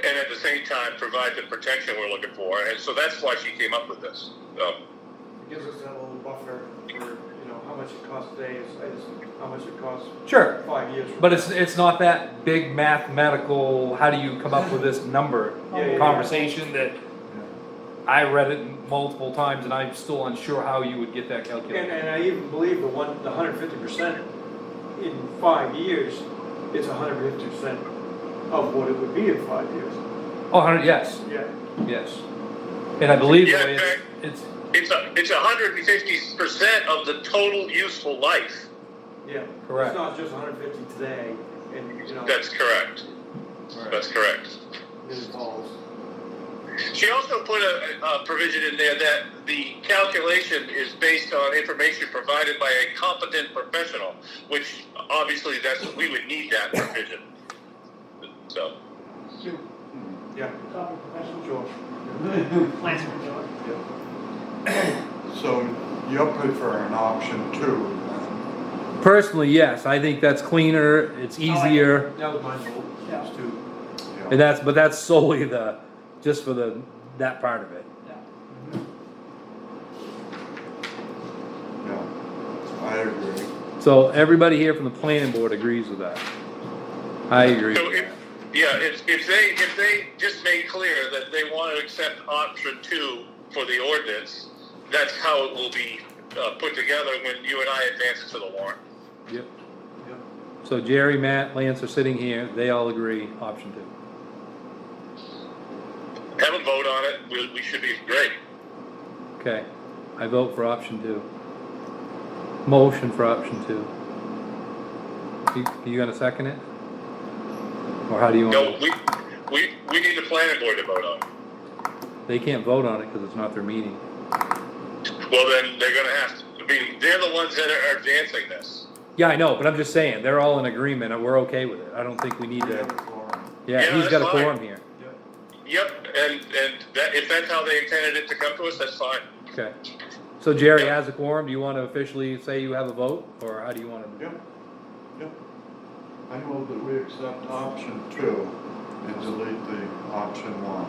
and at the same time provide the protection we're looking for, and so that's why she came up with this. It gives us that little buffer for, how much it costs today, how much it costs Sure. 5 years from But now. it's not that big mathematical, how do you come up with this number Yeah. conversation that I read it multiple times and I'm still unsure how you would get that calculated. And I even believe the 150% in 5 years, it's 150% of what it would be in 5 years. Oh, 100, yes, Yeah. yes. And I believe the Yeah, way okay. it's, It's 150% of the total useful life. Yeah. Correct. It's not just 150 today, and, That's correct. That's correct. it involves. She also put a provision in there that the calculation is based on information provided by a competent professional, which obviously we would need that provision. So, Yeah, Copy professional. sure. Lance will do it. So you prefer an option 2 then? personally, yes, I think that's cleaner, it's easier, That was my vote, Yeah. was to. Yeah. but that's solely just for that part of it. Yeah, I agree. So everybody here from the planning board agrees with that. I agree so with if, that. yeah, if they just made clear that they want to accept option 2 for the ordinance, that's how it will be put together when you and I advance it to the warrant. Yep. Yep. So Jerry, Matt, Lance are sitting here, they all agree, option 2. Have a vote on it. We should be great. Okay, I vote for option 2. Motion for option 2. You gonna second it? Or how do you No, want? we need the planning board to vote on it. They can't vote on it because it's not their meeting. Well, then they're gonna have to, they're the ones that are advancing this. Yeah, I know, but I'm just saying, they're all in agreement and we're okay with it. I don't think we need We have a to, quorum. yeah, Yeah, he's got a that's fine. quorum here. Yep, and that, if that's how they intended it to come to us, that's fine. Okay. So Jerry has a quorum, do you want to officially say you have a vote, or how do you want to? Yep, yep. I move that we accept option 2 and delete the option 1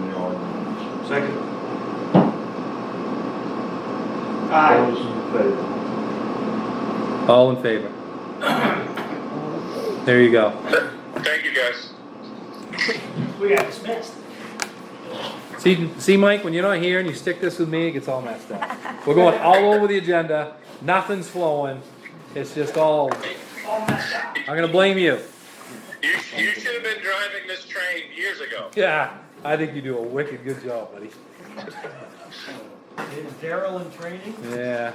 in the ordinance. Second. Aye. Those in favor? All in favor? There you go. Thank you, guys. We got dismissed. See, Mike, when you're not here and you stick this with me, it gets all messed up. We're going all over the agenda, nothing's flowing, it's just all, All messed up. I'm gonna blame you. You should have been driving this train years ago. Yeah, I think you do a wicked good job, buddy. Is Daryl in training? Yeah.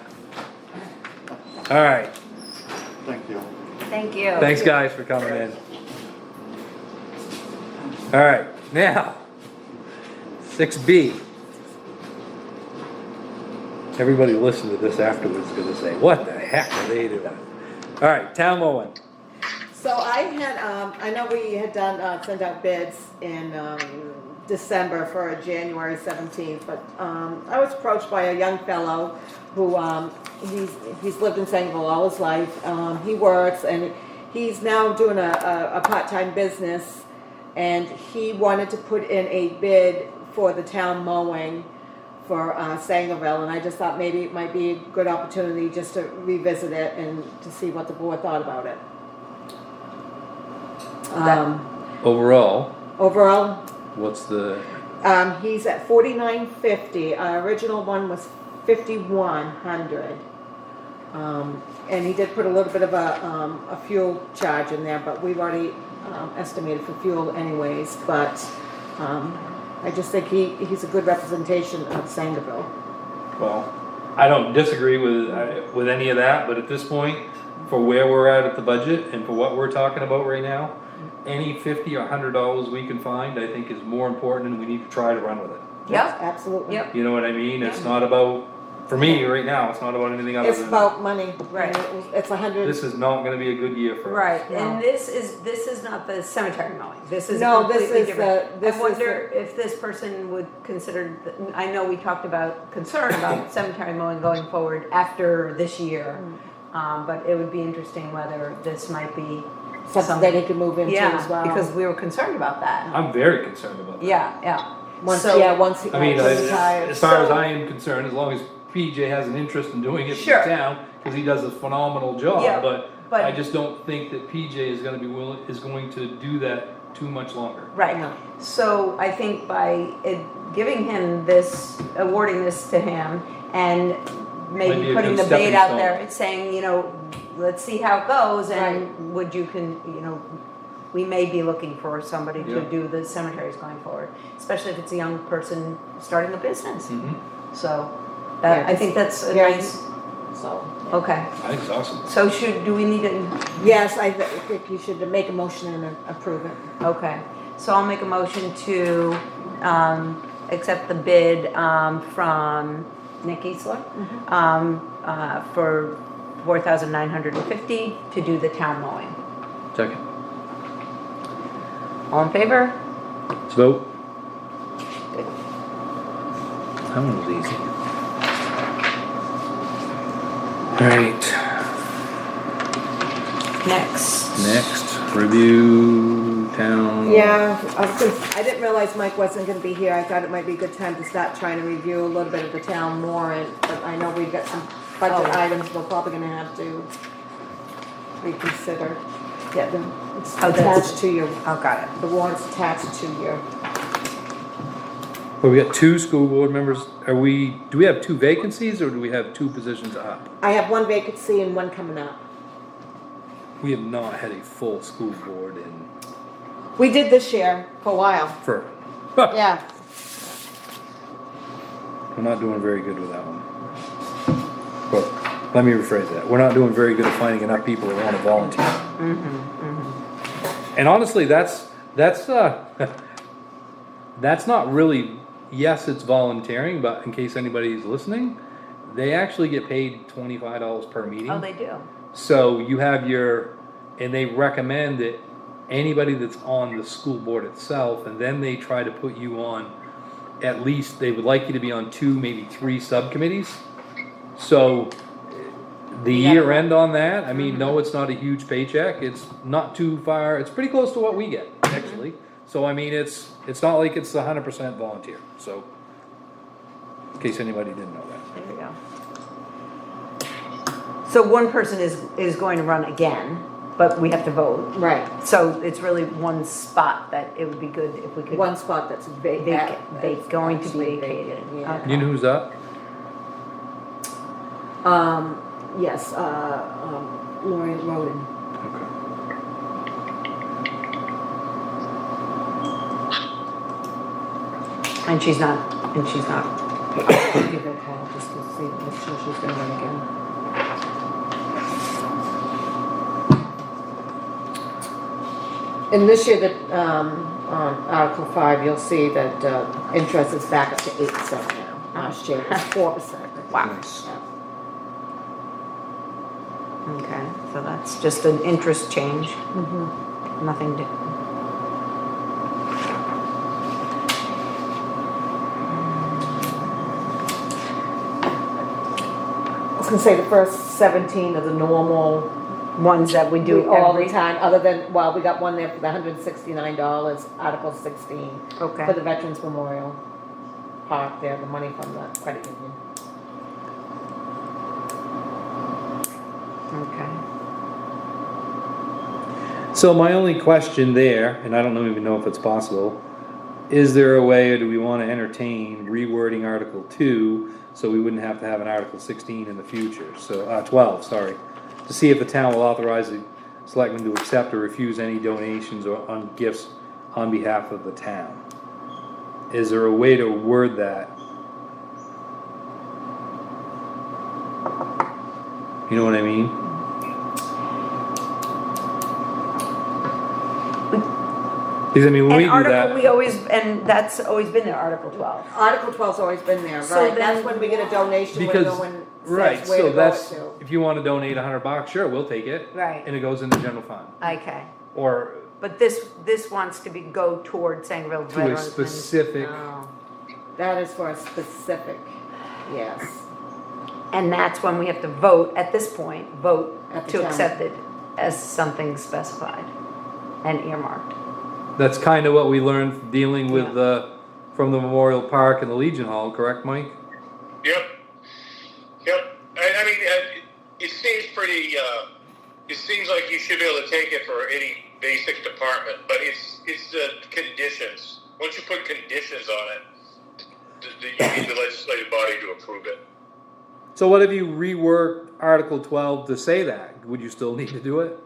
All right, Thank you. Thank you. thanks guys for coming in. All right, now, 6B. Everybody listening to this afterwards is gonna say, what the heck are they doing? All right, town mowing. So I had, I know we had done, sent out bids in, December for a January 17th, but, I was approached by a young fellow who, he's lived in Sangerville all his life. He works and he's now doing a part-time business, and he wanted to put in a bid for the town mowing for Sangerville, and I just thought maybe it might be a good opportunity just to revisit it and to see what the board thought about it. Overall, Overall, what's the, he's at $49.50. Our original one was $5,100. And he did put a little bit of a fuel charge in there, but we've already estimated for fuel anyways. But I just think he's a good representation of Sangerville. well, I don't disagree with any of that, but at this point, for where we're at the budget and for what we're talking about right now, any $50 or $100 we can find, I think is more important, and we need to try to run with it. Yep, Absolutely. yep, You know what I mean? It's not about, for me right now, it's not about anything other It's than, about money. Right. It's 100. this is not gonna be a good year for us. right, No. and this is not the cemetery mowing, this is No, this completely is different. this I is wonder if this person would consider, I know we talked about concern about cemetery mowing going forward after this year, but it would be interesting whether this might be something that he could move into as yeah, well. because we were concerned about that. I'm very concerned about that. Yeah. once, So- once he I mean, once he's retired. as far as So- I am concerned, as long as PJ has an interest in doing it for Sure. the town, cause he does a phenomenal job, Yeah, but but- I just don't think that PJ is gonna be is going to do that too much longer. Right, No. so I think by giving him this, awarding this to him, and Might be maybe a putting good the bait stepping out stone. there, and saying, you know, let's see how it goes, and would you we may be looking for somebody to Yeah. do the cemeteries going forward, especially if it's a young person starting a business, Mhm. so, Yeah, I think that's a yeah, nice, So, okay. I think it's awesome. So do we need to, yes, I think you should make a motion and approve it. okay, so I'll make a motion to, accept the bid, from Nick Easler, for $4,950 to do the town mowing. Second, All in favor? let's vote. That one was easy. Alright, next, review town. Yeah, I didn't realize Mike wasn't gonna be here. I thought it might be a good time to start trying to review a little bit of the town warrant, but I know we've got some budget Oh. items we're probably gonna have to reconsider. Yeah, it's Oh, that's- attached to your, Oh, got it. the warrant's attached to your, Well, we got two school board members, do we have two vacancies, or do we have two positions up? I have one vacancy and one coming up. We have not had a full school board in, We did this year for a while. for, Yeah. we're not doing very good with that one. Well, let me rephrase that, we're not doing very good at finding enough people that wanna volunteer. And honestly, that's not really, yes, it's volunteering, but in case anybody's listening, they actually get paid $25 per meeting. Oh, they do. So you have and they recommend that anybody that's on the school board itself, and then they try to put you on, at least, they would like you to be on 2, maybe 3 subcommittees. So the You gotta year work. end on that, I mean, no, it's not a huge paycheck, it's not too far, it's pretty close to what we get, actually. So I mean, it's not like it's 100% volunteer, so, in case anybody didn't know that. There we go. So one person is going to run again, but we have to vote. Right. So it's really one spot that it would be good if we could. One spot that's vacant. Going to be vacated. Yeah. Okay. You know who's up? Yes, Lori Roden. Okay. And she's not. Give her a call just to see, make sure she's gonna run again. And this year, that, on Article 5, you'll see that, interest is back up to 8% now. Last year it was 4%. Wow. Nice. Okay, so that's just an interest change. Nothing to. I was gonna say the first 17 of the normal, Ones that we do all the every. time, other than, well, we got one there for the $169, Article 16, Okay. for the Veterans Memorial Park there, the money from the credit union. Okay. So my only question there, and I don't even know if it's possible, is there a way, or do we wanna entertain rewording Article 2 so we wouldn't have to have an Article 16 in the future, so, 12, sorry, to see if the town will authorize the selectmen to accept or refuse any donations or on gifts on behalf of the town. Is there a way to word that? You know what I mean? Because I mean, when we And do article, that, we always, and that's always been there, Article 12. Article 12's always been there, So right? That's then- when we get a donation because, window and right, says where so to go it that's, to. if you wanna donate $100, sure, we'll take it. Right. And it goes in the general fund, Okay, or but this wants to be, go toward Sangerville to a veterans. and- specific, Oh. That is for a specific, yes. And that's when we have to vote, at this point, vote At the to town. accept it as something specified and earmarked. that's kinda what we learned dealing with, from the Memorial Park and the Legion Hall, correct, Mike? Yep. Yep. I mean, it seems pretty, it seems like you should be able to take it for any basic department, but it's the conditions. Once you put conditions on it, you need the legislative body to approve it. So what if you reworked Article 12 to say that? Would you still need to do it?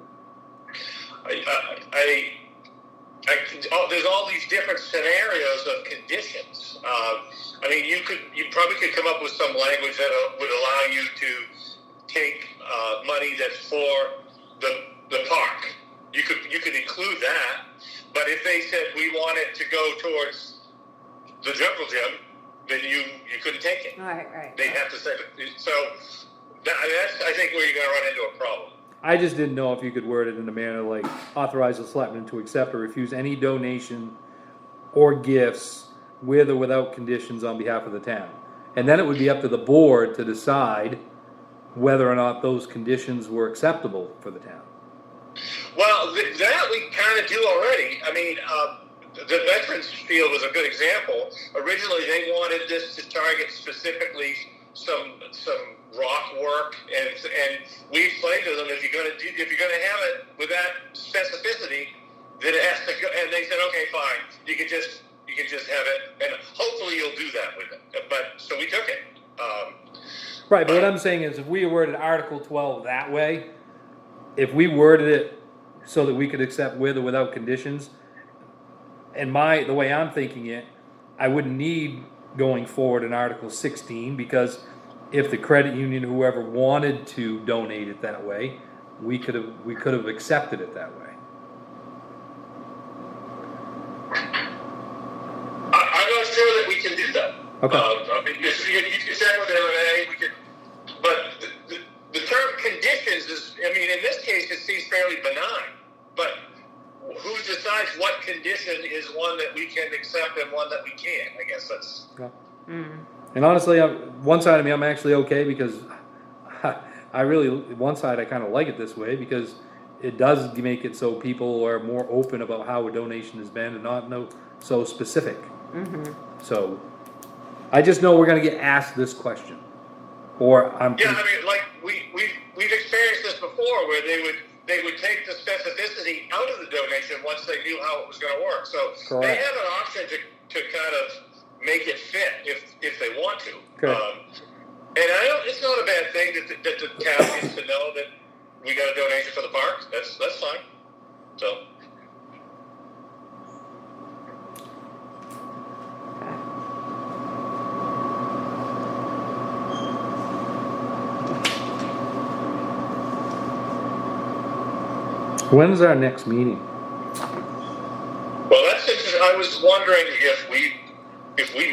There's all these different scenarios of conditions. I mean, you probably could come up with some language that would allow you to take money that's for the park. You could include that, but if they said we want it to go towards the jungle gym, then you couldn't take it. Right. They'd have to say it. So that's I think where you're going to run into a problem. I just didn't know if you could word it in a manner like authorize the selectmen to accept or refuse any donation or gifts with or without conditions on behalf of the town. And then it would be up to the board to decide whether or not those conditions were acceptable for the town. Well, that we kind of do already. I mean, the Veterans Field was a good example. Originally, they wanted this to target specifically some rock work, and we explained to them if you're going to have it with that specificity, then it has to go. And they said, okay, fine, you can just have it, and hopefully you'll do that with it. But so we took it. Right, but what I'm saying is if we worded Article 12 that way, if we worded it so that we could accept with or without conditions, and the way I'm thinking it, I wouldn't need going forward in Article 16, because if the credit union, whoever wanted to donate it that way, we could have accepted it that way. I'm not sure that we can do that. Okay. I mean, you can check with MMA, but the term conditions is, I mean, in this case, it seems fairly benign, but who decides what condition is one that we can accept and one that we can't? I guess that's... And honestly, one side of me, I'm actually okay, because one side I kind of like it this way, because it does make it so people are more open about how a donation has been and not so specific. So, I just know we're gonna get asked this question, or I'm. Yeah, I mean, like we've experienced this before, where they would take the specificity out of the donation once they knew how it was going to work. So Correct. they have an option to kind of make it fit if they want to. Okay. And it's not a bad thing that the town needs to know that we got a donation for the park. That's fine. So. When's our next meeting? Well, that's interesting. I was wondering if we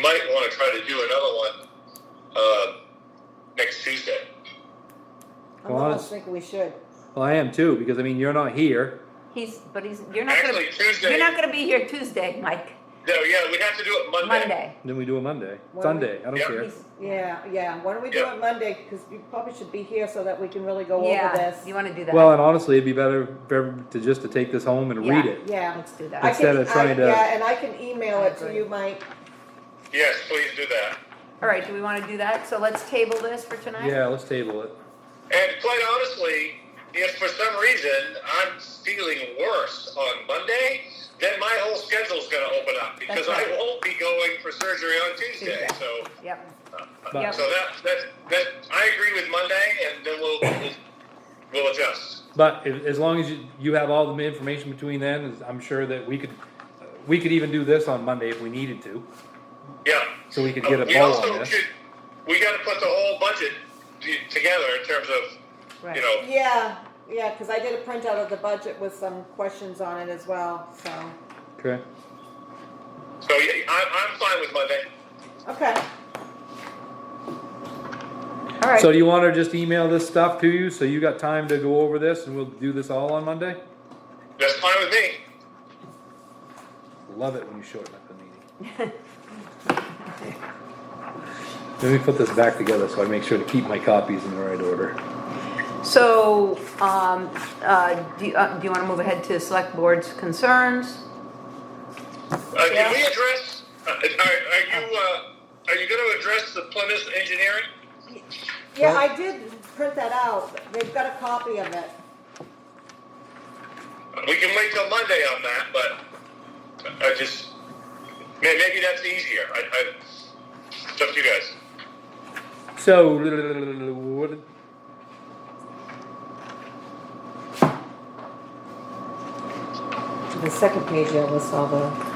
might want to try to do another one next Tuesday. I'm Well, almost it's- thinking we should. Well, I am too, because I mean, you're not here. You're not gonna, Actually, Tuesday. you're not gonna be here Tuesday, Mike, No, yeah, we'd have to do it Monday. Monday. Then we do it Monday, Well, Sunday, I don't Yeah. care. Yeah, why don't we do Yep. it Monday, because you probably should be here so that we can really go over Yeah, this. you wanna do that? Well, and honestly, it'd be better to take this home and read Yeah. it. Yeah. Let's do I that. can- Instead of trying to- Yeah, and I can email I it to agree. you, Mike. Yes, please do that. All right, do we wanna do that? So let's table this for tonight? Yeah, let's table it. And quite honestly, if for some reason I'm feeling worse on Monday, then my whole schedule's gonna open up because That's right. I won't be going for surgery on Tuesday. Tuesday. So, Yep, But- so that I agree with Monday, and then we'll adjust. But as long as you have all the information between then, I'm sure that we could even do this on Monday if we needed to, Yeah. so we could get a We vote also on this. we got to put the whole budget together in terms of, right. you know, Yeah, because I did a printout of the budget with some questions on it as well, so, Okay. so yeah, I'm fine with Monday. okay. All right. So do you wanna just email this stuff to you, so you got time to go over this, and we'll do this all on Monday? That's fine with me. Love it when you shorten up the meeting. Let me put this back together so I make sure to keep my copies in the right order. So, do you wanna move ahead to select board's concerns? Can we address? Are you going to address the Plymouth engineering? Yeah, I did print that out. They've got a copy of it. We can wait till Monday on that, but I just maybe that's easier. It's up to you guys. So, what, The second page, yeah, lists all the.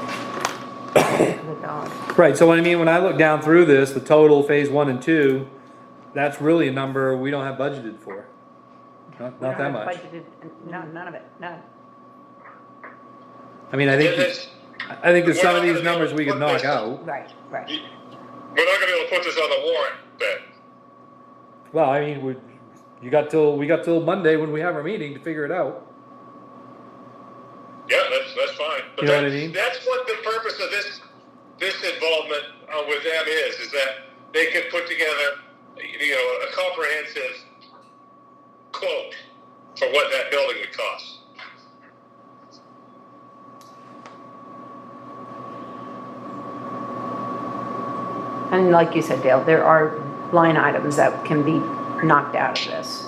The dog. right, so what I mean, when I look down through this, the total phase 1 and 2, that's really a number we don't have budgeted for. Not We that don't have much. budgeted, no, none of it, none. I mean, I think there's some of these numbers we could knock out. Right, right. We're not going to be able to put this on the warrant, then. Well, I mean, we got till Monday when we have our meeting to figure it out. Yeah, that's fine. But You know what I mean? That's what the purpose of this involvement with them is that they can put together, a comprehensive quote for what that building would cost. And like you said, Dale, there are line items that can be knocked out of this.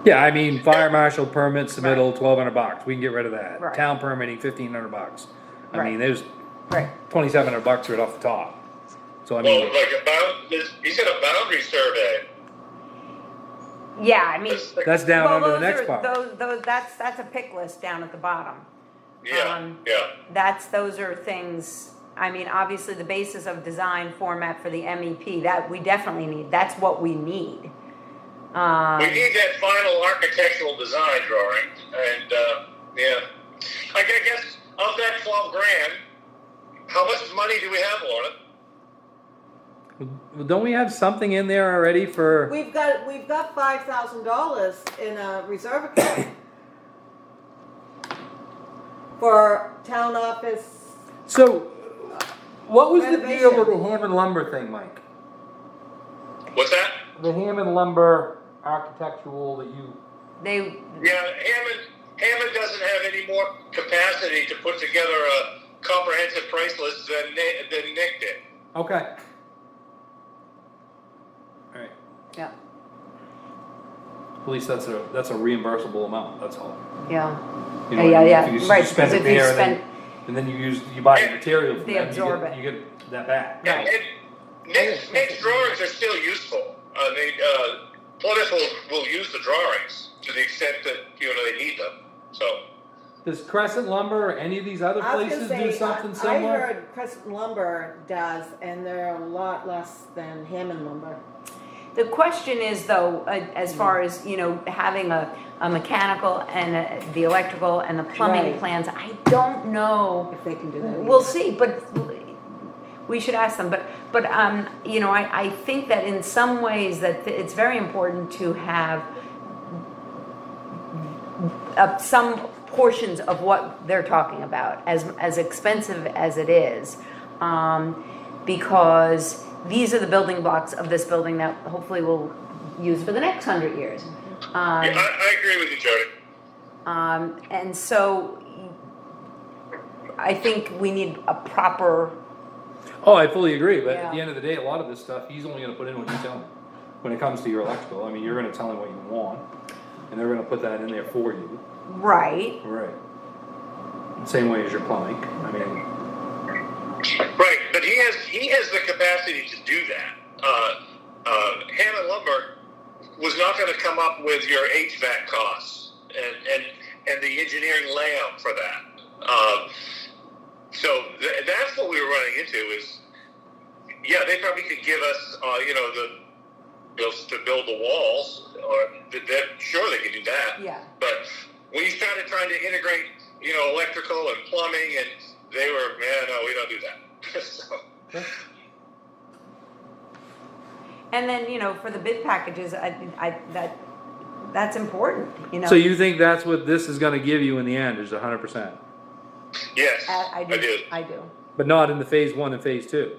Yeah, I mean, fire marshal permit submittal, $1,200, we can get rid of that. Right. Town permitting, $1,500. I Right. mean, there's Right. $2,700 right off the top. So I Well, mean, like he said a boundary survey. Yeah, I mean. that's down well, under the those next are- part. That's a pick list down at the bottom. Yeah, Yeah. Those are things, I mean, obviously the basis of design format for the MEP, that we definitely need, that's what we need. We need that final architectural design drawing, and yeah, I guess of that $12,000, how much money do we have, Lorna? Well, don't we have something in there already for, We've got $5,000 in a reserve account for town office. so, what was the deal Renovation. with the Hammond lumber thing, Mike? What's that? The Hammond lumber architectural that you, They, Yeah, Hammond doesn't have any more capacity to put together a comprehensive price list than Nick did. okay. Alright, yeah, at least that's a reimbursable amount, that's all. yeah, You know what I yeah, mean? If you right, spend because it if you there, spend, and then you buy the material from They them, absorb it. you get that back. And Nick's drawings are still useful. Plymouth will use the drawings to the extent that they need them. So Does Crescent Lumber or any of these other I was places gonna do say, something I similar? heard Crescent Lumber does, and they're a lot less than Hammond Lumber. the question is though, as far as, having a mechanical and the electrical and the plumbing Right. plans, I don't know. If they can do that. We'll see, but we should ask them, but, you know, I think that in some ways that it's very important to have some portions of what they're talking about, as expensive as it is, because these are the building blocks of this building that hopefully we'll use for the next 100 years. Yeah, I agree with you, Jody. And so I think we need a proper, Oh, I fully agree, but Yeah. at the end of the day, a lot of this stuff, he's only gonna put in what you tell him. When it comes to your electrical, I mean, you're gonna tell him what you want, and they're gonna put that in there for you. right, Right. Same way as your plumbing, I mean, Right, but he has the capacity to do that. Hammond Lumber was not going to come up with your HVAC costs and the engineering layout for that. So that's what we were running into is, yeah, they probably could give us, you know, the bills to build the walls, or sure they could do that. yeah. But when you started trying to integrate, you know, electrical and plumbing, and they were, man, no, we don't do that. So, And then, you know, for the bid packages, that's important, you know. so you think that's what this is gonna give you in the end, is 100%? yes, I I do, do. I do. But not in the phase 1 and phase 2?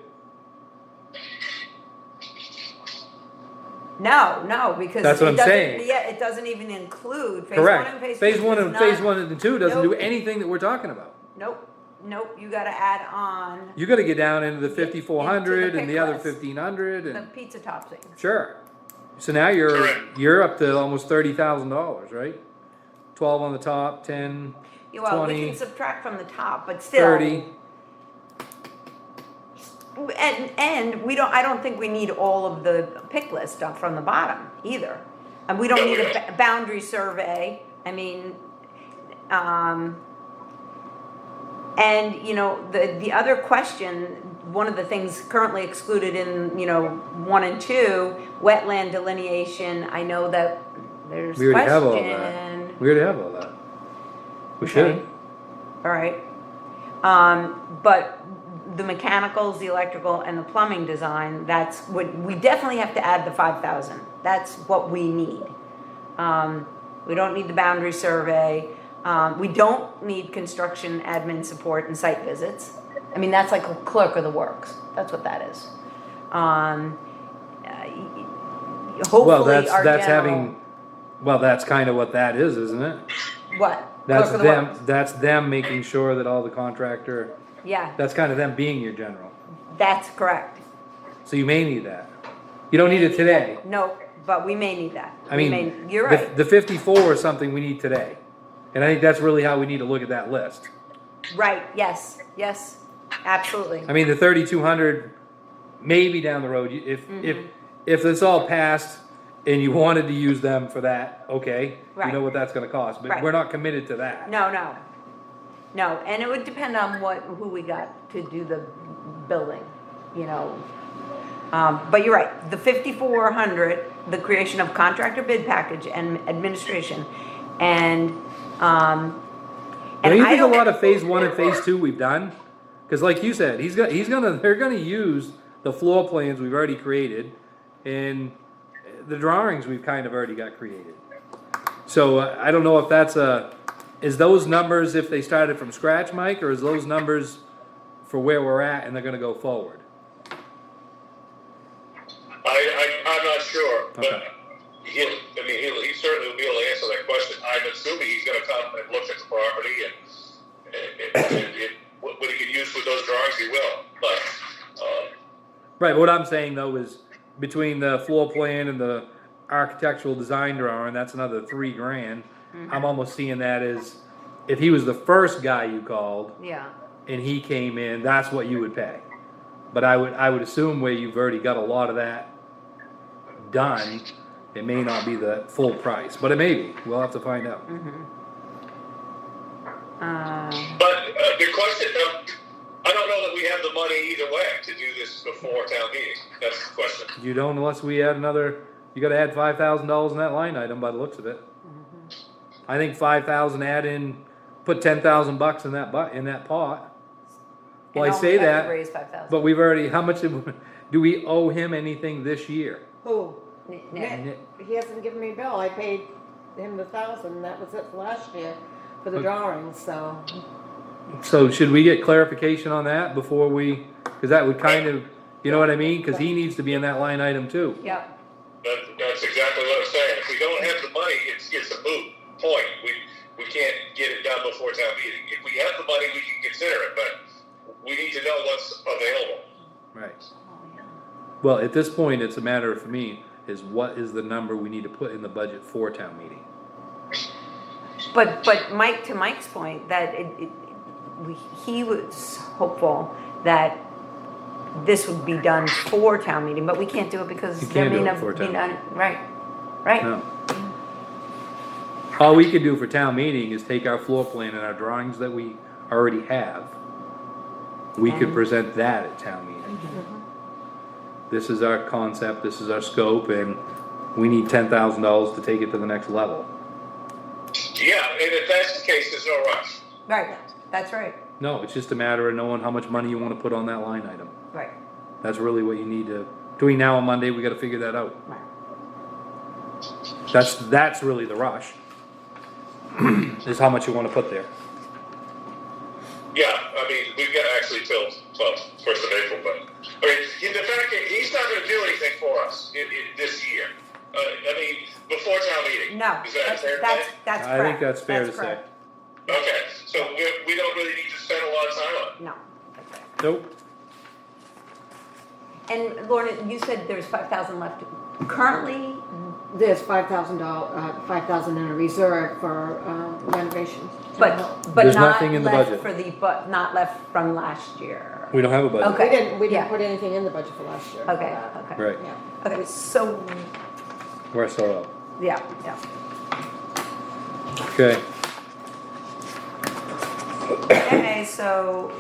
No, because. That's what it I'm doesn't- saying. Yeah, it doesn't even include phase 1 and Correct. phase 2. Phase 1 does and not- phase 1 and 2 doesn't do Nope. anything that we're talking about. Nope, you gotta add on You gotta get down into the Into the 5400 and pick the other list. 1500 the and, pizza toppings. sure. So now you're up to almost $30,000, right? 12 on the top, 10, Yeah, well, we 20, can subtract from the top, but still. 30. And I don't think we need all of the pick list up from the bottom either. And we don't No, need we a don't. boundary survey, I mean, and, you know, the other question, one of the things currently excluded in, you know, 1 and 2, wetland delineation, I know that there's We already have all question. that. We already have all that. We Okay. should. All right. But the mechanicals, the electrical, and the plumbing design, that's what, we definitely have to add the 5,000. That's what we need. We don't need the boundary survey. We don't need construction admin support and site visits. I mean, that's like a clerk of the works. That's what that is. Hopefully Well, our that's general- having, well, that's kind of what that is, isn't it? What? That's Clerk of the them, works. that's them making sure that all the contractor, Yeah, that's kind of them being your general. that's correct. So you may need that. You don't need it today. No, but we may need that. I We mean, may- You're right. the 54 is something we need today. And I think that's really how we need to look at that list. Right, yes, absolutely. I mean, the 3,200, maybe down the road, Mm-hmm. if this all passed and you wanted to use them for that, okay, you Right. know what that's gonna cost, but Right. we're not committed to that. No, and it would depend on who we got to do the building, you know. But you're right, the 5,400, the creation of contractor bid package and administration, and, Don't you think a don't- lot of phase 1 and phase 2 we've done? Cause like you said, they're gonna use the floor plans we've already created and the drawings we've kind of already got created. So I don't know if is those numbers if they started from scratch, Mike, or is those numbers for where we're at and they're gonna go forward? I'm not sure, but Okay. he certainly will be able to answer that question. I'm assuming he's going to come and look at the property, and what he can use with those drawings, he will. But Right, but what I'm saying though is between the floor plan and the architectural design drawing, that's another $3,000. I'm almost seeing that as, if he was the first guy you called yeah, and he came in, that's what you would pay. But I would assume where you've already got a lot of that done, it may not be the full price, but it may be. We'll have to find out. but the question, I don't know that we have the money either way to do this before town meeting. That's the question. You don't unless we add you gotta add $5,000 in that line item by the looks of it. I think 5,000 add in, put $10,000 in that pot. Well, I And all say we have to that, raise 5,000. but we've already, how much do we owe him anything this year? Who? Nick. Nick, he hasn't given me a bill, I paid him the 1,000, that was it for last year, for the Okay. drawings, so. So should we get clarification on that before we, because that would kind of, you know what I mean? Because he needs to be in that line item too. Yep, That's exactly what I'm saying. If we don't have the money, it's a moot point. We can't get it done before town meeting. If we have the money, we can consider it, but we need to know what's available. Right. Well, at this point, it's a matter of, for me, is what is the number we need to put in the budget for town meeting? but Mike, to Mike's point, that he was hopeful that this would be done for town meeting, but we can't do it because You there can't may do it not for be town none, right, right. No. All we could do for town meeting is take our floor plan and our drawings that we already have. We could And- present that at town meeting. This is our concept, this is our scope, and we need $10,000 to take it to the next level. Yeah, and if that's the case, there's no rush. Right, that's right, No, it's just a matter of knowing how much money you wanna put on that line item. right, That's really what you need to, between now and Monday, we gotta figure that out. right. That's really the rush. Is how much you wanna put there. Yeah, I mean, we've got actually till 1st of April, but, I mean, the fact that he's not gonna do anything for us this year. I mean, before town meeting. No, Is that fair to that's say? correct. I think that's fair to say. correct. Okay, so we don't really need to spend a lot of time on it. No, that's right. Nope. And Lorna, you said there's 5,000 left currently, There's $5,000, 5,000 in a reserve for renovations. but There's not nothing in the left budget. for but not left from last year. We don't have a budget. Okay. We Yeah. didn't put anything in the budget for last year. Okay, okay. Right, Yeah. Okay, so, we're still up. yeah. Okay, Okay, so,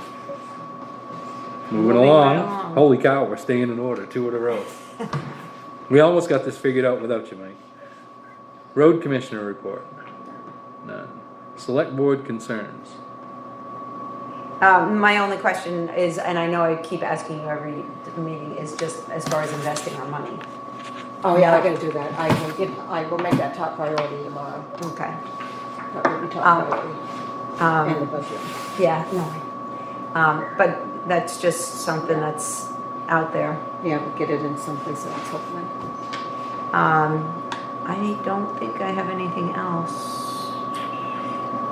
moving Moving right along. along. Holy cow, we're staying in order, 2 in a row. We almost got this figured out without you, Mike. Road Commissioner report. None. Select Board concerns. my only question is, and I know I keep asking you every meeting, is just as far as investing our money. Oh, yeah, I gotta do that. I will make that top priority tomorrow. Okay. That will be top priority. And the Um, budget. yeah, no. But that's just something that's out there. Yeah, we'll get it in someplace else, hopefully. I don't think I have anything else.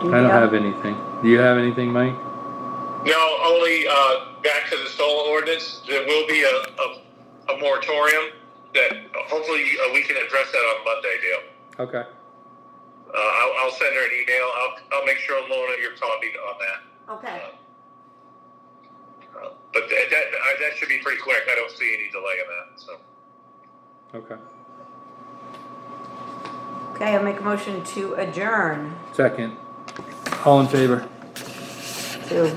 Do I you don't have anything. Do you have anything, Mike? No, only back to the solar ordinance. There will be a moratorium that hopefully we can address that on Monday, Dale. Okay. I'll send her an email. I'll make sure Lorna, you're copied on that. Okay. But that should be pretty quick. I don't see any delay in that. So Okay. Okay, I'll make a motion to adjourn Second. All in favor? to